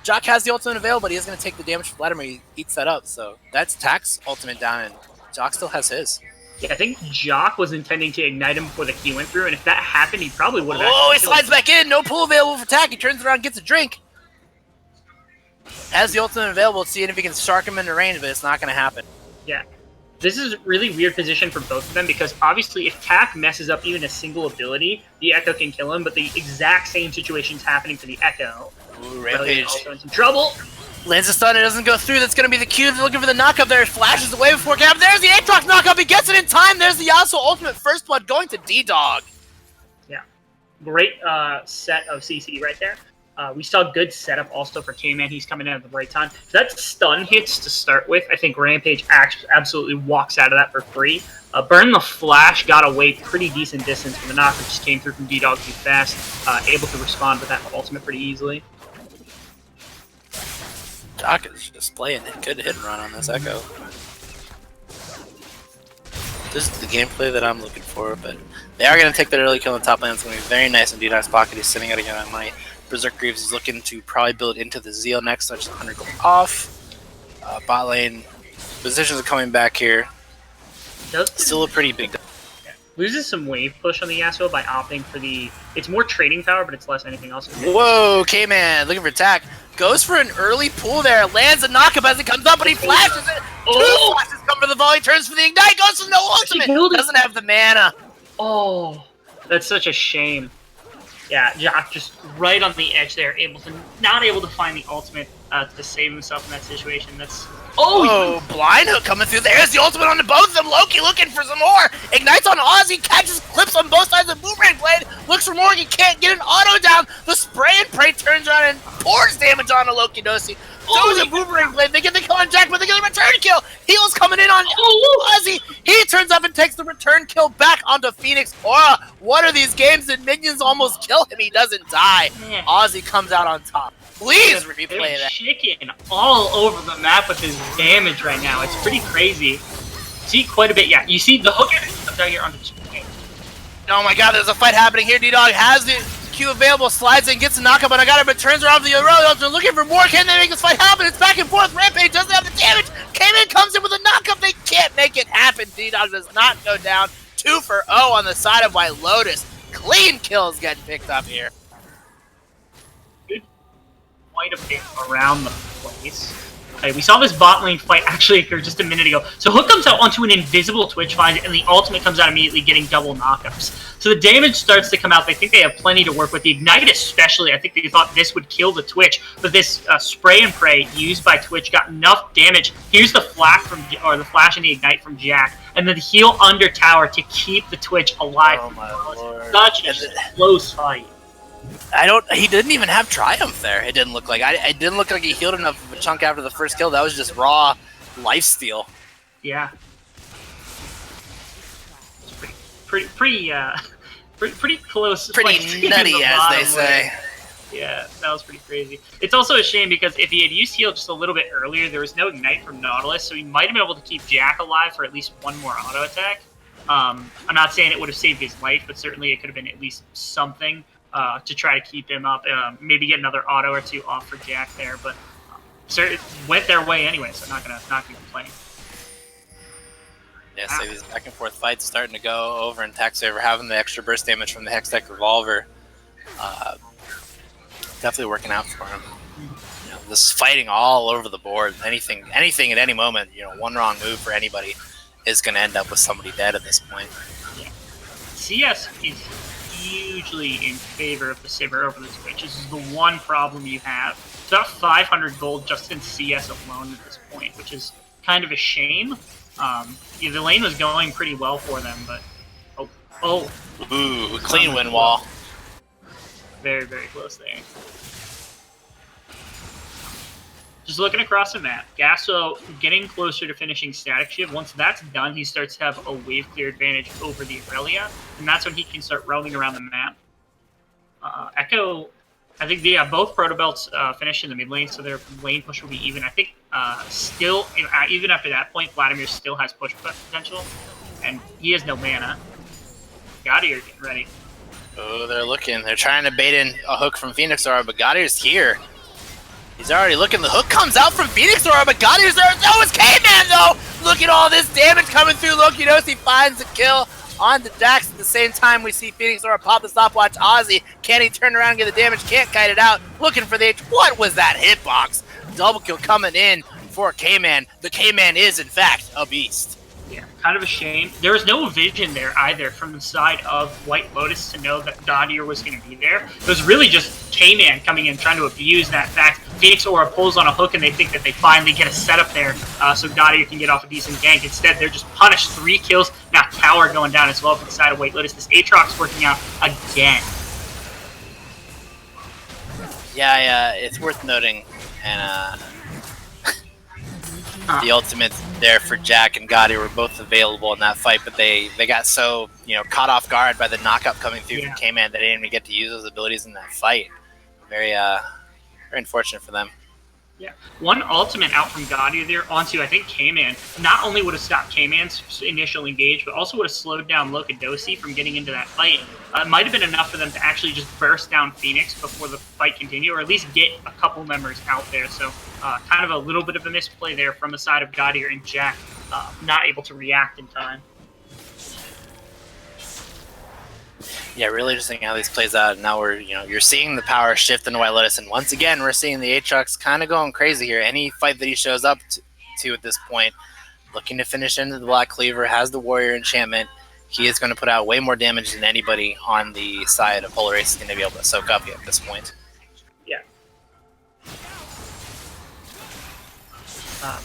Speaker 1: Jock has the ultimate available, but he is going to take the damage from Vladimir. He eats that up. So that's Tack's ultimate down, and Jock still has his.
Speaker 2: Yeah, I think Jock was intending to ignite him before the Q went through, and if that happened, he probably would have.
Speaker 1: Oh, he slides back in. No pull available for Tack. He turns around, gets a drink. Has the ultimate available, seeing if he can shark him into range, but it's not going to happen.
Speaker 2: Yeah. This is a really weird position for both of them because obviously if Tack messes up even a single ability, the Echo can kill him, but the exact same situation is happening for the Echo.
Speaker 1: Ooh, Rampage.
Speaker 2: Also in some trouble.
Speaker 1: Lands a stun, it doesn't go through. That's going to be the Q. They're looking for the knockup there. It flashes away before it can happen. There's the Aatrox knockup. He gets it in time. There's the Yasuo ultimate first blood going to D-Dog.
Speaker 2: Yeah. Great set of CC right there. We saw good setup also for K-Man. He's coming in at the right time. If that stun hits to start with, I think Rampage absolutely walks out of that for free. Burn the Flash got away pretty decent distance from the knock that just came through from D-Dog too fast. Able to respond with that ultimate pretty easily.
Speaker 1: Jock is just playing a good hit and run on this Echo. This is the gameplay that I'm looking for, but they are going to take that early kill in the top lane. It's going to be very nice in D-Dog's pocket. He's sitting out again on my Berserk Greaves. He's looking to probably build into the Zeal next, so just 100 gold off. Bot lane positions are coming back here. Still a pretty big.
Speaker 2: Yeah. Loses some wave push on the Yasuo by opting for the. It's more trading power, but it's less anything else.
Speaker 1: Whoa, K-Man looking for attack. Goes for an early pull there. Lands a knockup as it comes up, but he flashes it. Two flashes come for the volley. Turns for the Ignite. Goes for no ultimate. Doesn't have the mana.
Speaker 2: Oh, that's such a shame. Yeah, Jock just right on the edge there, not able to find the ultimate to save himself in that situation. That's
Speaker 1: blind hook coming through. There's the ultimate on the both of them. Loki looking for some more. Ignites on Ozzy, catches clip clips on both sides of the Boomerang Blade. Looks for Morgan, can't get an auto down. The spray and pray turns around and pours damage on Lokidosi. Throws a Boomerang Blade. They get the kill on Jack, but they get a return kill. Heal's coming in on Ozzy. He turns up and takes the return kill back onto Phoenix Aura. What are these games that minions almost kill him? He doesn't die. Ozzy comes out on top. Please replay that.
Speaker 2: Chicken all over the map with his damage right now. It's pretty crazy. See quite a bit. Yeah, you see the hooker down here onto the screen.
Speaker 1: Oh my god, there's a fight happening here. D-Dog has the Q available, slides in, gets a knockup, but I got it, but turns around to the road. They're looking for more. Can they make this fight happen? It's back and forth. Rampage doesn't have the damage. Cayman comes in with a knockup. They can't make it happen. D-Dog does not go down. 2 for 0 on the side of White Lotus. Clean kills getting picked up here.
Speaker 2: Quite a bit around the place. Okay, we saw this bot lane fight actually occur just a minute ago. So Hook comes out onto an invisible Twitch find, and the ultimate comes out immediately, getting double knockups. So the damage starts to come out. They think they have plenty to work with. The Ignite especially, I think they thought this would kill the Twitch, but this spray and pray used by Twitch got enough damage. Here's the flash the flash and the Ignite from Jack, and then the heal under tower to keep the Twitch alive.
Speaker 1: Oh my lord!
Speaker 2: Such a close fight.
Speaker 1: He didn't even have Triumph there. It didn't look like. It didn't look like he healed enough of a chunk after the first kill. That was just raw lifesteal.
Speaker 2: Yeah. It's pretty close.
Speaker 1: Pretty nutty, as they say.
Speaker 2: Yeah, that was pretty crazy. It's also a shame because if he had used heal just a little bit earlier, there was no Ignite from Nautilus, so he might have been able to keep Jack alive for at least one more auto attack. I'm not saying it would have saved his life, but certainly it could have been at least something. To try to keep him up, maybe get another auto or two off for Jack there, but it went their way anyway, so not gonna complain.
Speaker 1: Yeah, so these back and forth fights starting to go over in Tech Saver, having the extra burst damage from the Hextech Revolver, definitely working out for him. You know, this fighting all over the board, anything at any moment, one wrong move for anybody is going to end up with somebody dead at this point.
Speaker 2: Yeah. CS is hugely in favor of the Saber over the Twitch. This is the one problem you have. It's about 500 gold just in CS alone at this point, which is kind of a shame. Yeah, the lane was going pretty well for them, but
Speaker 1: ooh, clean win wall.
Speaker 2: Very, very close there. Just looking across the map, Gasso getting closer to finishing Static Shiv. Once that's done, he starts to have a wave clear advantage over the Aurelia, and that's when he can start roaming around the map. Echo, I think both Proto Belts finish in the mid lane, so their lane push will be even. I think still, even after that point, Vladimir still has push potential, and he has no mana. Gaudier getting ready.
Speaker 1: Oh, they're looking. They're trying to bait in a hook from Phoenix Aura, but Gaudier's here. He's already looking. The hook comes out from Phoenix Aura, but Gaudier's there. Oh, it's K-Man, though! Look at all this damage coming through. Lokidosi finds the kill on the Jax. At the same time, we see Phoenix Aura pop the stopwatch. Ozzy, can he turn around and get the damage? Can't kite it out. Looking for the H. What was that hitbox? Double kill coming in for K-Man. The K-Man is, in fact, a beast.
Speaker 2: Yeah, kind of a shame. There was no vision there either from the side of White Lotus to know that Gaudier was going to be there. It was really just K-Man coming in, trying to abuse that fact. Phoenix Aura pulls on a hook, and they think that they finally get a setup there so Gaudier can get off a decent gank. Instead, they're just punished. 3 kills. Now Tower going down as well from the side of White Lotus. This Aatrox working out again.
Speaker 1: Yeah, it's worth noting. And the ultimates there for Jack and Gotti were both available in that fight, but they got so caught off guard by the knockup coming through from K-Man that they didn't even get to use those abilities in that fight. Very unfortunate for them.
Speaker 2: Yeah, one ultimate out from Gaudier there onto, I think, K-Man. Not only would have stopped K-Man's initial engage, but also would have slowed down Lokidosi from getting into that fight. It might have been enough for them to actually just burst down Phoenix before the fight continued, or at least get a couple members out there. So kind of a little bit of a misplay there from the side of Gaudier, and Jack not able to react in time.
Speaker 1: Yeah, really interesting how this plays out. Now you're seeing the power shift into White Lotus, and once again, we're seeing the Aatrox kind of going crazy here. Any fight that he shows up to at this point, looking to finish into the Black Cleaver, has the Warrior enchantment, he is going to put out way more damage than anybody on the side of Polar Ace is going to be able to soak up at this point.
Speaker 2: Yeah.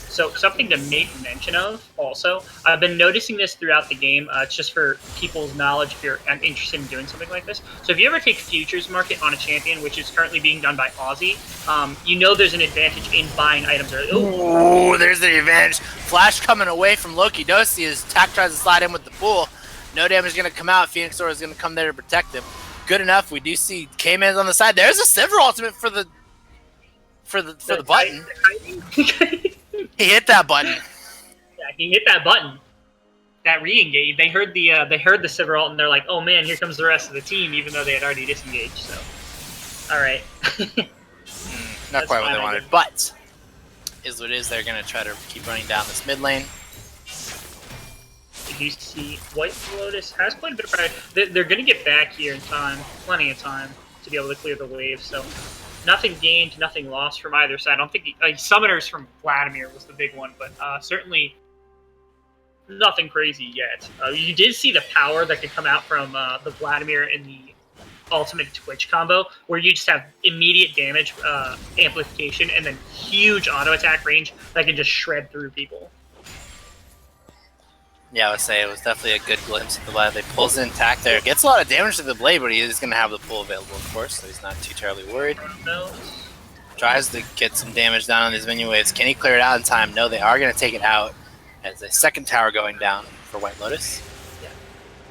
Speaker 2: So something to make mention of also, I've been noticing this throughout the game. It's just for people's knowledge if you're interested in doing something like this. So if you ever take futures market on a champion, which is currently being done by Aussie, you know there's an advantage in buying items early.
Speaker 1: Ooh, there's the advantage. Flash coming away from Loki Dosi as Tak tries to slide in with the pool. No damage is going to come out. Phoenix Aura is going to come there to protect him. Good enough. We do see K-Man's on the side. There's a Sivir ultimate for the button. He hit that button.
Speaker 2: Yeah, he hit that button. That re-engage. They heard the Sivir ult and they're like, "Oh man, here comes the rest of the team," even though they had already disengaged. So, all right.
Speaker 1: Not quite what they wanted, but is what it is. They're gonna try to keep running down this mid lane.
Speaker 2: You see, White Lotus has quite a bit of pride. They're gonna get back here in time, plenty of time to be able to clear the wave. So. Nothing gained, nothing lost from either side. I don't think summoners from Vladimir was the big one, but certainly nothing crazy yet. You did see the power that could come out from the Vladimir in the ultimate Twitch combo, where you just have immediate damage amplification and then huge auto attack range that can just shred through people.
Speaker 1: Yeah, I would say it was definitely a good glimpse of the Vlad. They pulls in Tak there. Gets a lot of damage to the blade, but he is going to have the pull available, of course, so he's not too terribly worried. Tries to get some damage down on these minion waves. Can he clear it out in time? No, they are going to take it out as a second tower going down for White Lotus.
Speaker 2: Yeah.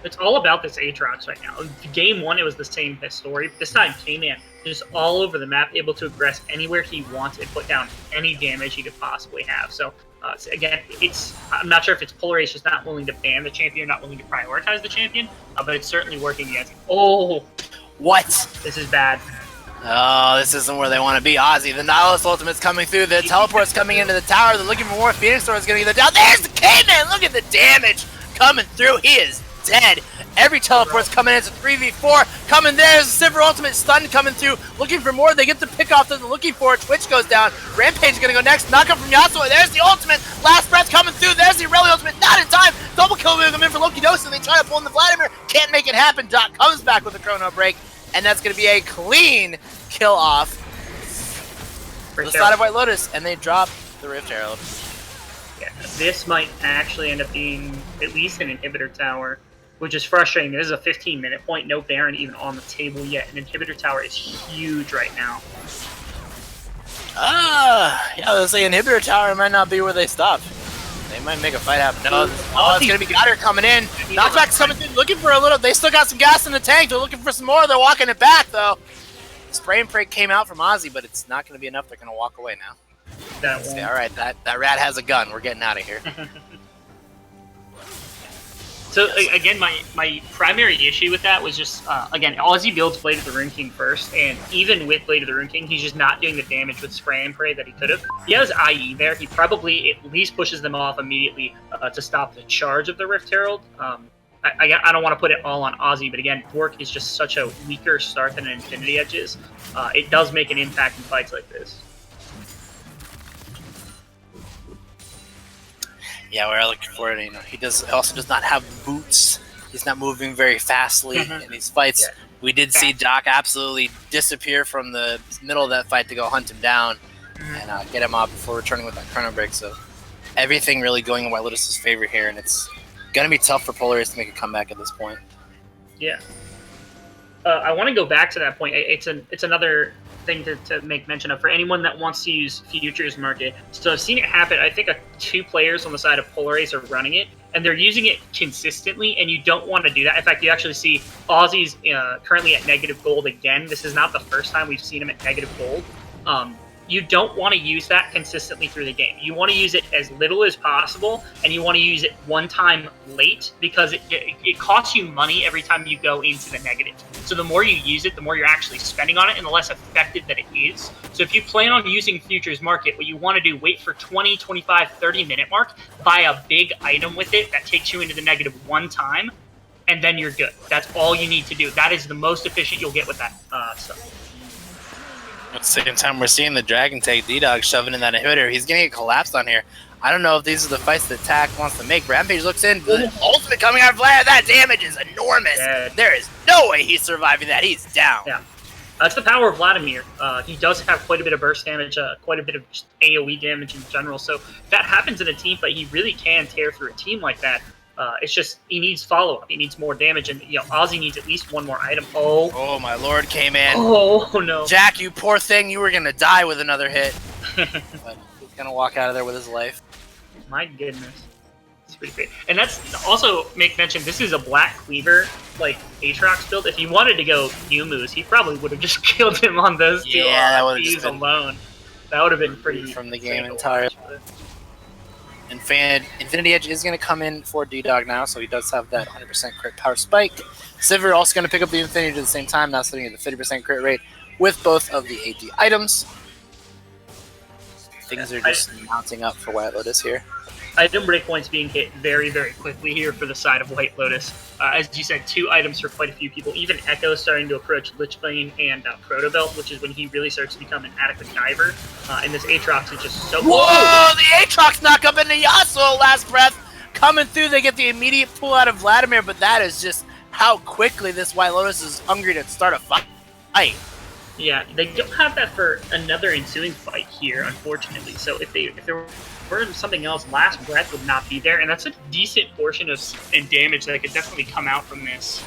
Speaker 2: It's all about this Aatrox right now. Game 1, it was the same story. This time, K-Man just all over the map, able to aggress anywhere he wants and put down any damage he could possibly have. So, again, I'm not sure if it's Polaris just not willing to ban the champion, not willing to prioritize the champion, but it's certainly working against him. Oh!
Speaker 1: What?
Speaker 2: This is bad.
Speaker 1: Oh, this isn't where they want to be. Ozzy, the Nihilus ultimate's coming through. The teleport's coming into the tower. They're looking for more. Phoenix Aura is going to get down. There's the K-Man! Look at the damage coming through. He is dead. Every teleport's coming in. It's a 3v4. Coming there. There's a Sivir ultimate stun coming through. Looking for more. They get the pick off that they're looking for. Twitch goes down. Rampage is going to go next. Knock up from Yasuo. There's the ultimate. Last breath coming through. There's the Irelia ultimate. Not in time. Double kill will come in for Loki Dosi. They try to pull in the Vladimir. Can't make it happen. Doc comes back with a chrono break. And that's going to be a clean kill off for the side of White Lotus. And they drop the Rift Herald.
Speaker 2: Yeah, this might actually end up being at least an inhibitor tower, which is frustrating. This is a 15-minute point, no Baron even on the table yet. An inhibitor tower is huge right now.
Speaker 1: Yeah, let's say inhibitor tower might not be where they stop. They might make a fight happen. No, it's going to be Goddard coming in. Knockback's coming in, looking for a little. They still got some gas in the tank. They're looking for some more. They're walking it back, though. Spray and pray came out from Ozzy, but it's not going to be enough. They're going to walk away now. All right, that rat has a gun. We're getting out of here.
Speaker 2: So again, my primary issue with that was just again, Aussie builds Blade of the Rune King first, and even with Blade of the Rune King, he's just not doing the damage with Spray and Pray that he could have. He has IE there. He probably at least pushes them off immediately to stop the charge of the Rift Herald. I don't want to put it all on Aussie, but again, Dwark is just such a weaker start than Infinity Edge is. It does make an impact in fights like this.
Speaker 1: Yeah, we're looking for it. You know, he also does not have boots. He's not moving very fastly in these fights. Yeah. We did see Doc absolutely disappear from the middle of that fight to go hunt him down and get him off before returning with that chrono break. So everything really going in White Lotus's favor here, and it's going to be tough for Polaris to make a comeback at this point.
Speaker 2: Yeah. I want to go back to that point. It's another thing to make mention of for anyone that wants to use futures market. So I've seen it happen. I think 2 players on the side of Polaris are running it, and they're using it consistently, and you don't want to do that. In fact, you actually see Aussie's currently at negative gold again. This is not the first time we've seen him at negative gold. You don't want to use that consistently through the game. You want to use it as little as possible, and you want to use it one time late because it costs you money every time you go into the negative. So the more you use it, the more you're actually spending on it and the less effective that it is. So if you plan on using futures market, what you want to do, wait for 20, 25, 30-minute mark, buy a big item with it that takes you into the negative one time, and then you're good. That's all you need to do. That is the most efficient you'll get with that stuff.
Speaker 1: At the same time, we're seeing the Dragon take D-Dog shoving in that inhibitor. He's going to get collapsed on here. I don't know if these are the fights that Tak wants to make. Rampage looks in. The ultimate coming out of Vlad. That damage is enormous. There is no way he's surviving that. He's down.
Speaker 2: Yeah. That's the power of Vladimir. He does have quite a bit of burst damage, quite a bit of just AoE damage in general. So if that happens in a team fight, he really can tear through a team like that. It's just he needs follow-up. He needs more damage, and Ozzy needs at least one more item.
Speaker 1: Oh my lord, came in.
Speaker 2: Oh no,
Speaker 1: Jack, you poor thing, you were gonna die with another hit. But he's gonna walk out of there with his life.
Speaker 2: My goodness. It's pretty great. And that's also, make mention, this is a Black Cleaver, like, Aatrox build. If he wanted to go Yumu's, he probably would have just killed him on those two RPs alone. That would have been pretty...
Speaker 1: From the game entirely. Infinity Edge is going to come in for D-Dog now, so he does have that 100% crit power spike. Sivir also going to pick up the Infinity Edge at the same time, now sitting at the 50% crit rate with both of the AD items. Things are just mounting up for White Lotus here.
Speaker 2: Item breakpoints being hit very, very quickly here for the side of White Lotus. As you said, 2 items for quite a few people. Even Echo is starting to approach Lichbane and Protobelt, which is when he really starts to become an adequate diver. And this Aatrox is just so...
Speaker 1: Whoa! The Aatrox knock up into Yasuo, last breath. Coming through, they get the immediate pull out of Vladimir, but that is just how quickly this White Lotus is hungry to start a fight.
Speaker 2: Yeah, they don't have that for another ensuing fight here, unfortunately. So if there were something else, Last Breath would not be there, and that's a decent portion of damage that could definitely come out from this.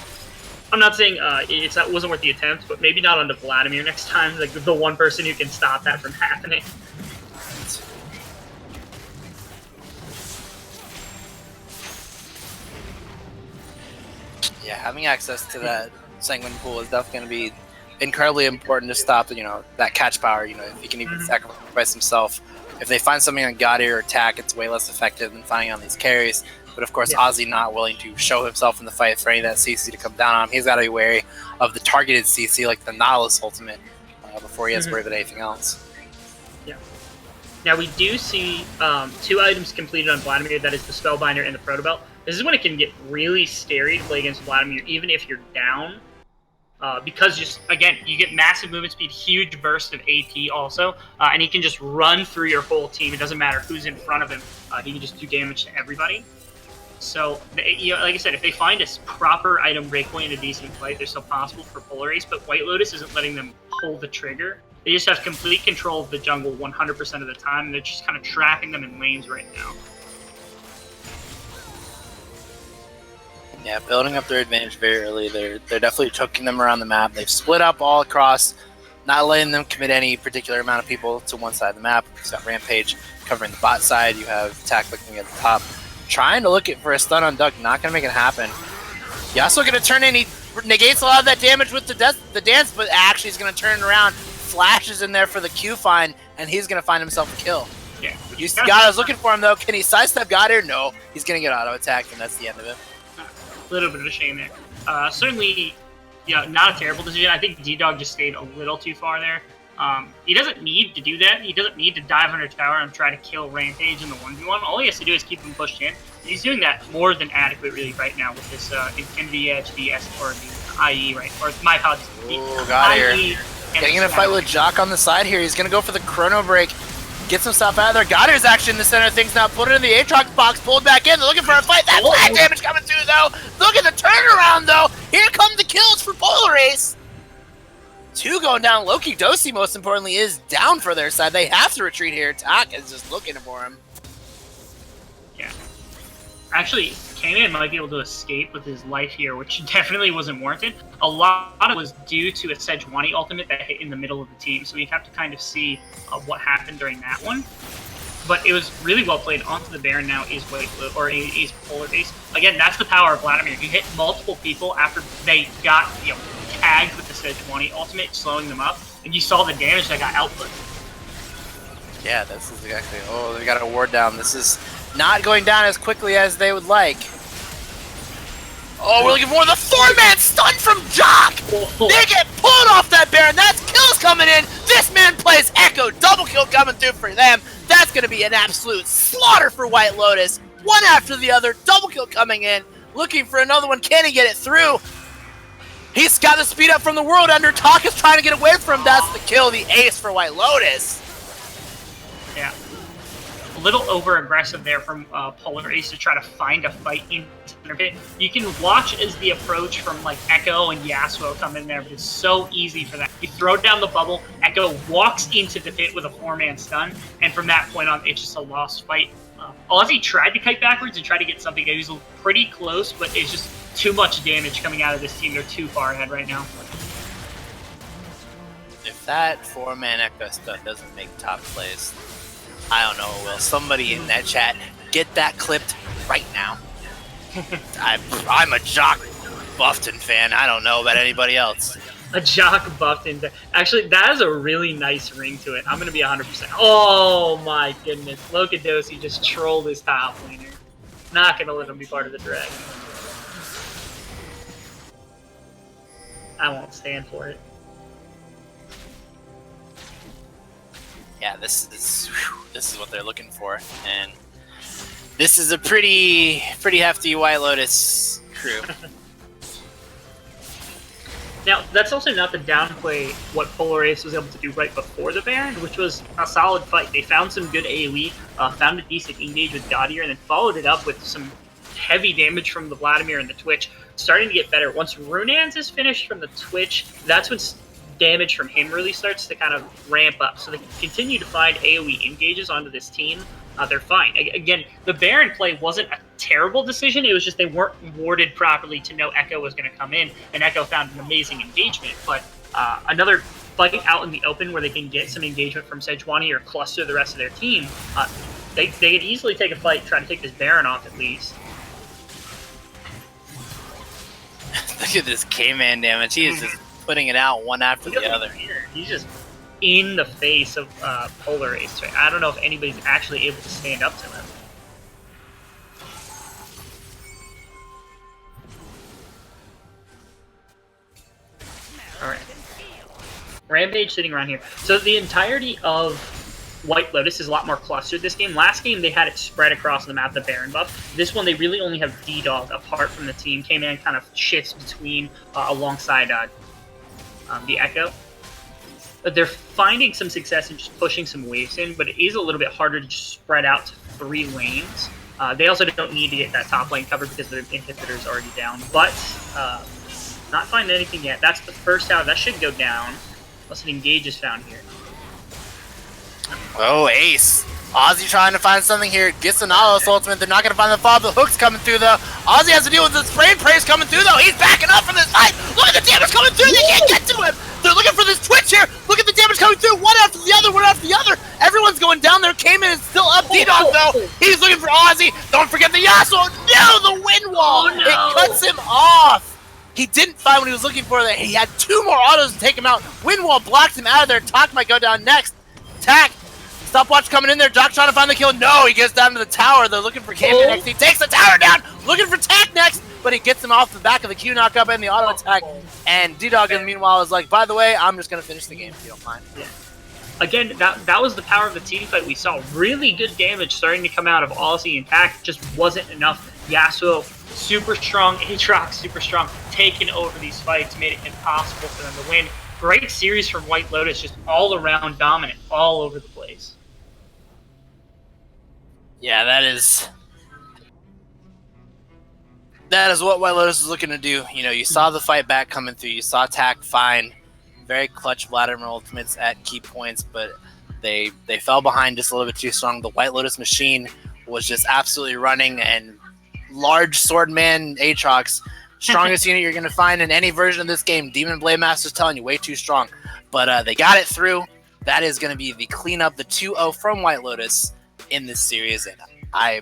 Speaker 2: I'm not saying that wasn't worth the attempt, but maybe not onto Vladimir next time, like the one person who can stop that from happening.
Speaker 1: Yeah, having access to that Sanguine pool is definitely going to be incredibly important to stop, that catch power. If he can even sacrifice himself. If they find something on Goddard or attack, it's way less effective than finding on these carries. But of course, Ozzy not willing to show himself in the fight for any of that CC to come down on him. He's got to be wary of the targeted CC, like the Nautilus ultimate, before he has to worry about anything else.
Speaker 2: Yeah. Now we do see 2 items completed on Vladimir. That is the Spellbinder and the Protobelt. This is when it can get really scary to play against Vladimir, even if you're down. Because again, you get massive movement speed, huge burst of AP also, and he can just run through your whole team. It doesn't matter who's in front of him. He can just do damage to everybody. So, like I said, if they find a proper item breakpoint in a decent fight, they're still possible for Polar Ace, but White Lotus isn't letting them pull the trigger. They just have complete control of the jungle 100% of the time, and they're just kind of trapping them in lanes right now.
Speaker 1: Yeah, building up their advantage very early. They're definitely choking them around the map. They've split up all across, not letting them commit any particular amount of people to one side of the map. You've got Rampage covering the bot side. You have Attack looking at the top, trying to look for a stun on Duck. Not going to make it happen. Yasuo going to turn in. He negates a lot of that damage with the dance, but actually he's going to turn around, flashes in there for the Q find, and he's going to find himself a kill.
Speaker 2: Yeah,
Speaker 1: Yasuo's looking for him, though. Can he sidestep Goddard? No. He's going to get auto-attacked, and that's the end of it.
Speaker 2: A little bit of a shame there. Certainly, not a terrible decision. I think D-Dog just stayed a little too far there. He doesn't need to do that. He doesn't need to dive under tower and try to kill Rampage in the 1v1. All he has to do is keep him pushed in. He's doing that more than adequate, really, right now with this Infinity Edge, the IE, right? Or my apologies.
Speaker 1: Oh, got here. Getting in a fight with Jock on the side here. He's going to go for the Chrono Break. Gets himself out of there. Goddard's actually in the center of things now. Put it in the Aatrox box. Pulled back in. They're looking for a fight. That flat damage coming through, though. Look at the turnaround, though. Here come the kills for Polar Ace. 2 going down. Loki Dosi, most importantly, is down for their side. They have to retreat here. Tak is just looking for him.
Speaker 2: Yeah. Actually, K-Man might be able to escape with his life here, which definitely wasn't warranted. A lot of it was due to a Sejuani ultimate that hit in the middle of the team, so we'd have to kind of see what happened during that one. But it was really well played. Onto the Baron now is Polar Ace. Again, that's the power of Vladimir. He hit multiple people after they got tagged with the Sejuani ultimate, slowing them up, and you saw the damage that got output.
Speaker 1: Yeah, this is actually... Oh, they got a ward down. This is not going down as quickly as they would like. Oh, we're looking for the 4-man stun from Jock! They get pulled off that Baron. That's kills coming in. This man plays Echo. Double kill coming through for them. That's going to be an absolute slaughter for White Lotus. One after the other. Double kill coming in. Looking for another one. Can he get it through? He's got the speed up from the World Ender. Tak is trying to get away from him. That's the kill. The ace for White Lotus.
Speaker 2: Yeah. little over aggressive there from Polar Ace to try to find a fight in center pit. You can watch as the approach from like Echo and Yasuo come in there, but it's so easy for that. You throw down the bubble, Echo walks into the pit with a 4-man stun, and from that point on, it's just a lost fight. Ozzy tried to kite backwards and try to get something. He was pretty close, but it's just too much damage coming out of this team. They're too far ahead right now.
Speaker 1: If that 4-man Echo stuff doesn't make top plays, I don't know what will. Somebody in that chat, get that clipped right now. I'm a Jock Buffton fan. I don't know about anybody else.
Speaker 2: A Jock Buffton. Actually, that has a really nice ring to it. I'm going to be 100%. Oh my goodness. Lokadosi just trolled his top laner. Not going to let him be part of the dragon. I won't stand for it.
Speaker 1: Yeah, this is what they're looking for, and this is a pretty hefty White Lotus crew.
Speaker 2: Now, that's also not to downplay what Polar Ace was able to do right before the Baron, which was a solid fight. They found some good AoE, found a decent engage with Gaudier, and then followed it up with some heavy damage from the Vladimir and the Twitch, starting to get better. Once Runans is finished from the Twitch, that's when damage from him really starts to kind of ramp up. So they continue to find AoE engages onto this team. They're fine. Again, the Baron play wasn't a terrible decision. It was just they weren't warded properly to know Echo was going to come in, and Echo found an amazing engagement. But another fight out in the open where they can get some engagement from Sejuani or cluster the rest of their team, they could easily take a fight, try to take this Baron off at least.
Speaker 1: Look at this K-Man damage. He is just putting it out one after the other.
Speaker 2: He's just in the face of Polar Ace. Right? I don't know if anybody's actually able to stand up to him. Alright. Rampage sitting around here. So the entirety of White Lotus is a lot more clustered this game. Last game, they had it spread across the map, the Baron buff. This one, they really only have D-Dog apart from the team. K-Man kind of shifts between alongside the Echo. But they're finding some success in just pushing some waves in, but it is a little bit harder to just spread out to 3 lanes. They also don't need to get that top lane covered because their inhibitor is already down. But not finding anything yet. That's the first tower. That should go down unless an engage is found here.
Speaker 1: Oh, Ace. Ozzy trying to find something here. Gets an Nautilus ultimate. They're not going to find the follow. The hook's coming through, though. Ozzy has to deal with the spray and praise coming through, though. He's backing up from this fight. Look at the damage coming through. They can't get to him. They're looking for this Twitch here. Look at the damage coming through. One after the other, one after the other. Everyone's going down there. Cayman is still up. D-Dog, though. He's looking for Ozzy. Don't forget the Yasuo. No, the wind wall. It cuts him off. He didn't find what he was looking for there. He had 2 more autos to take him out. Wind wall blocked him out of there. Tak might go down next. Tak. Stopwatch coming in there. Jock trying to find the kill. No, he gets down to the tower. They're looking for Cayman next. He takes the tower down. Looking for Tak next. But he gets him off the back of the Q knock-up and the auto attack. And D-Dog, in the meanwhile, is like, by the way, I'm just going to finish the game if you don't mind.
Speaker 2: Yeah. Again, that was the power of the team fight we saw. Really good damage starting to come out of Ozzy and Tak. Just wasn't enough. Yasuo, super strong. Aatrox, super strong. Taking over these fights, made it impossible for them to win. Great series from White Lotus, just all around dominant, all over the place.
Speaker 1: Yeah, that is what White Lotus is looking to do. You know, you saw the fight back coming through. You saw Tak find very clutch Vladimir ultimates at key points, but they fell behind just a little bit too strong. The White Lotus machine was just absolutely running, and large swordman Aatrox, strongest unit you're going to find in any version of this game. Demon Blade Master's telling you, way too strong. But they got it through. That is going to be the cleanup, the 2-0 from White Lotus in this series, and I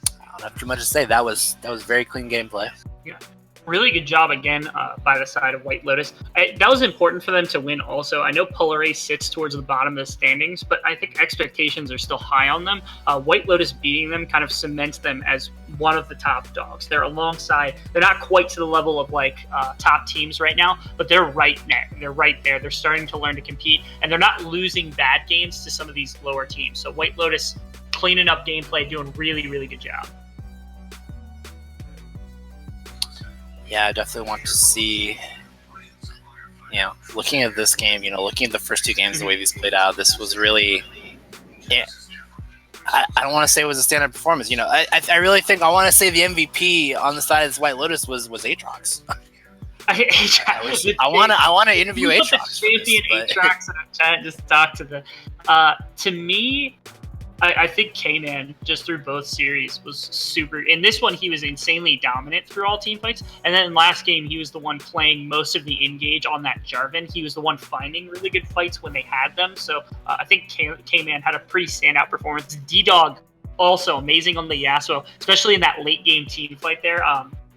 Speaker 1: don't have too much to say. That was very clean gameplay.
Speaker 2: Yeah, really good job again by the side of White Lotus. That was important for them to win also. I know Polar Ace sits towards the bottom of the standings, but I think expectations are still high on them. White Lotus beating them kind of cements them as one of the top dogs. They're alongside, they're not quite to the level of like top teams right now, but they're right there. They're right there. They're starting to learn to compete, and they're not losing bad games to some of these lower teams. So White Lotus cleaning up gameplay, doing really, really good job.
Speaker 1: Yeah, I definitely want to see, you know, looking at this game, you know, looking at the first 2 games, the way these played out, this was really, yeah, I don't want to say it was a standard performance. I really think I want to say the MVP on the side of this White Lotus was Aatrox. I want to interview Aatrox.
Speaker 2: Champion Aatrox in the chat. Just talk to the. To me, I think K-Man just through both series was super. In this one, he was insanely dominant through all team fights, and then in last game, he was the one playing most of the engage on that Jarvan. He was the one finding really good fights when they had them. So I think K-Man had a pretty standout performance. D-Dog also amazing on the Yasuo, especially in that late game team fight there.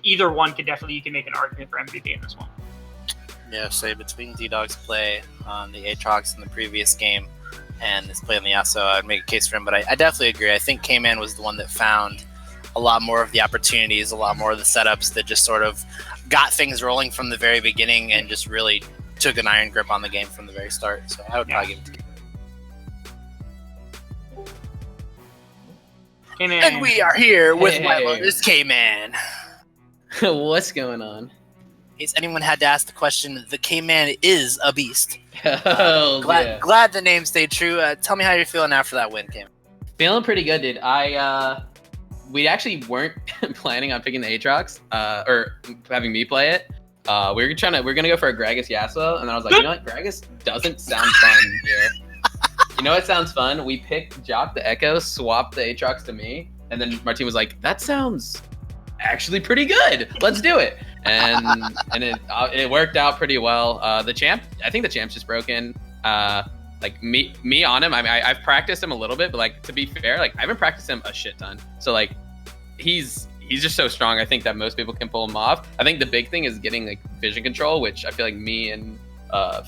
Speaker 2: Either one you can make an argument for MVP in this one.
Speaker 1: Yeah, say between D-Dog's play on the Aatrox in the previous game and his play on the Yasuo, I'd make a case for him. But I definitely agree. I think K-Man was the one that found a lot more of the opportunities, a lot more of the setups that just sort of got things rolling from the very beginning and just really took an iron grip on the game from the very start. So I would probably give it to K-Man. And we are here with White Lotus K-Man.
Speaker 3: What's going on?
Speaker 1: In case anyone had to ask the question, the K-Man is a beast. Glad the name stayed true. Tell me how you're feeling after that win, K-Man.
Speaker 3: Feeling pretty good, dude. We actually weren't planning on picking the Aatrox, or having me play it. We were gonna go for a Gragas Yasuo, and then I was like, you know what, Gragas doesn't sound fun here. You know what sounds fun? We picked Jock the Echo, swapped the Aatrox to me, and then Martin was like, that sounds actually pretty good. Let's do it. And it worked out pretty well. I think the champ's just broken. Like me on him. I mean, I've practiced him a little bit, but like, to be fair, like I haven't practiced him a shit ton. So like, he's just so strong. I think that most people can pull him off. I think the big thing is getting like vision control, which I feel like me and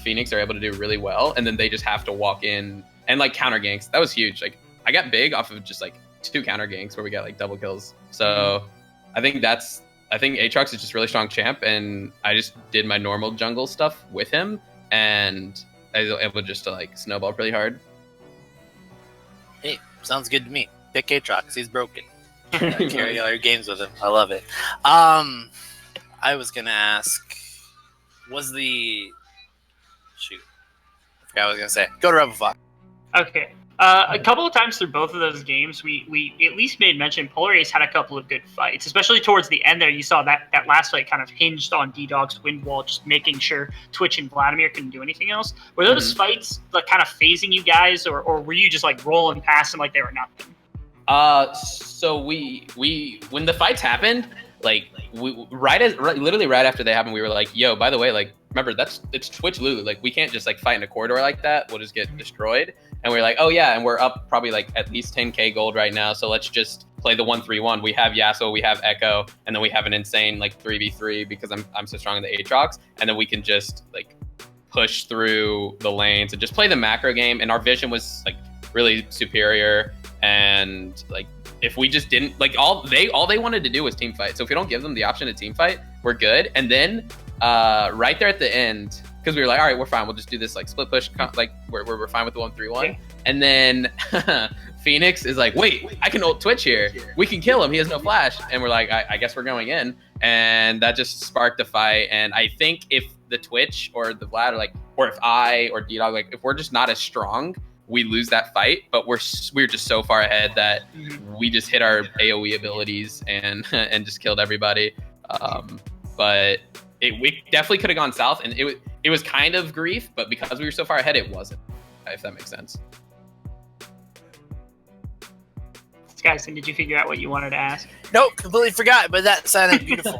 Speaker 3: Phoenix are able to do really well. And then they just have to walk in and like counter ganks. That was huge. Like I got big off of just like 2 counter ganks where we got like double kills. So I think Aatrox is just really strong champ, and I just did my normal jungle stuff with him, and I was able just to like snowball pretty hard.
Speaker 1: Hey, sounds good to me. Pick Aatrox. He's broken. Carry all your games with him. I love it. I was gonna ask, I forgot what I was gonna say. Go to Rebel Fox.
Speaker 2: Okay. A couple of times through both of those games, we at least made mention Polar Ace had a couple of good fights, especially towards the end there. You saw that last fight kind of hinged on D-Dog's wind wall, just making sure Twitch and Vladimir couldn't do anything else. Were those fights like kind of phasing you guys, or were you just like rolling past them like they were nothing?
Speaker 3: So we when the fights happened, like literally right after they happened, we were like, yo, by the way, like remember it's Twitch Lulu, like we can't just like fight in a corridor like that, we'll just get destroyed. And we're like, oh yeah, and we're up probably like at least 10k gold right now, so let's just play the 1-3-1. We have Yasuo, we have Echo, and then we have an insane like 3v3 because I'm so strong in the Aatrox, and then we can just like push through the lanes and just play the macro game. And our vision was like really superior, and like if we just didn't like all they wanted to do was team fight. So if we don't give them the option to team fight, we're good. And then right there at the end, because we were like, all right, we're fine, we'll just do this like split push, like we're fine with the 1-3-1. Yeah. And then Phoenix is like, wait, I can ult Twitch here, we can kill him, he has no flash. And we're like, I guess we're going in. And that just sparked a fight. And I think if the Twitch or the Vlad or if I or D-Dog, like if we're just not as strong, we lose that fight. But we're just so far ahead that we just hit our AoE abilities and just killed everybody. But we definitely could have gone south, and it was kind of grief, but because we were so far ahead, it wasn't, if that makes sense.
Speaker 2: Skyson, did you figure out what you wanted to ask?
Speaker 1: Nope, completely forgot, but that sounded beautiful.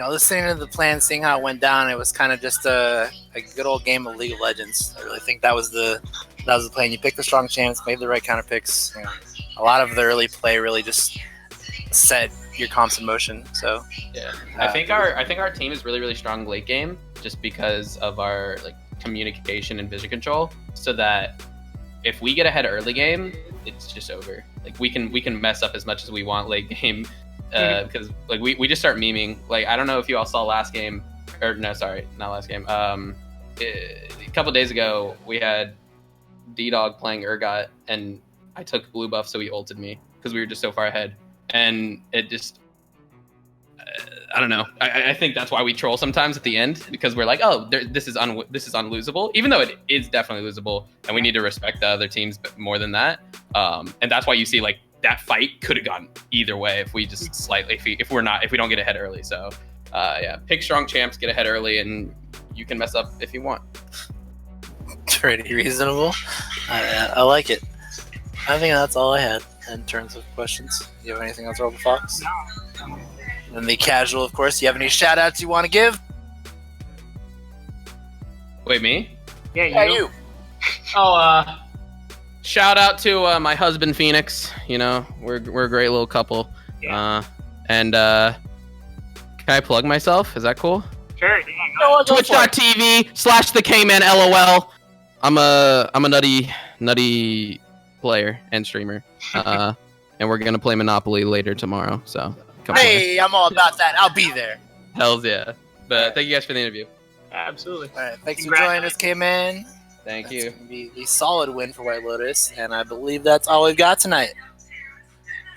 Speaker 1: Listening to the plan, seeing how it went down, it was kind of just a good old game of League of Legends. I really think that was the plan. You picked the strong champs, made the right counter picks. You know, a lot of the early play really just set your comps in motion. So
Speaker 3: yeah, I think our team is really, really strong late game, just because of our like communication and vision control, so that if we get ahead early game, it's just over. Like we can mess up as much as we want late game, because like we just start memeing. Like I don't know if you all saw last game, or no, sorry, not last game. A couple days ago we had D-Dog playing Urgot, and I took blue buff, so he ulted me because we were just so far ahead. And it just I don't know. I think that's why we troll sometimes at the end, because we're like, oh, this is unlosable, even though it is definitely losable, and we need to respect the other teams more than that. And that's why you see like that fight could have gone either way if we just slightly if we don't get ahead early. So yeah, pick strong champs, get ahead early, and you can mess up if you want.
Speaker 1: Pretty reasonable. I like it. I think that's all I had in terms of questions. Do you have anything else, Robert Fox?
Speaker 2: No.
Speaker 1: And the casual, of course. Do you have any shout outs you want to give?
Speaker 3: Wait, me?
Speaker 2: Yeah,
Speaker 1: you.
Speaker 3: Oh, shout out to my husband Phoenix. You know, we're a great little couple.
Speaker 2: Yeah.
Speaker 3: And can I plug myself? Is that cool?
Speaker 2: Sure. Yeah,
Speaker 3: Twitch.tv/the K-Man LOL. I'm a nutty player and streamer. And we're gonna play Monopoly later tomorrow. So come
Speaker 1: Hey, I'm all about that. I'll be there.
Speaker 3: Hells yeah. But thank you guys for the interview.
Speaker 2: Absolutely.
Speaker 1: All right, thanks for joining us, K-Man.
Speaker 3: Thank
Speaker 1: That's
Speaker 3: you.
Speaker 1: gonna be a solid win for White Lotus, and I believe that's all we've got tonight.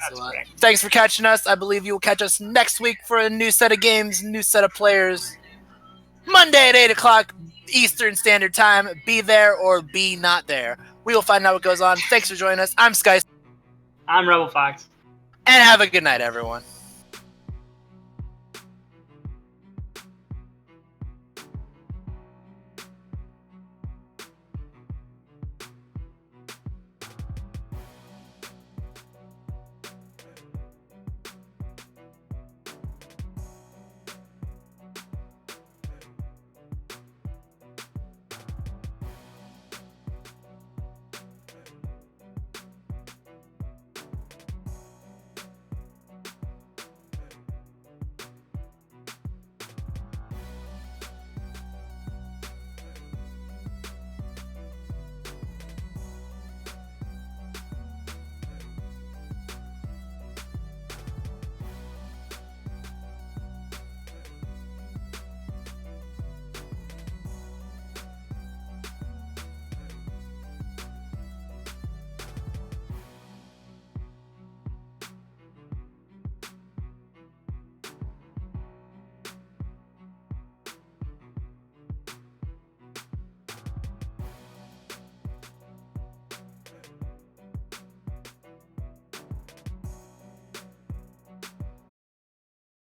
Speaker 1: So, thanks for catching us. I believe you will catch us next week for a new set of games, new set of players. Monday at 8 o'clock Eastern Standard Time. Be there or be not there. We will find out what goes on. Thanks for joining us. I'm Sky.
Speaker 2: I'm Rebel Fox.
Speaker 1: And have a good night, everyone.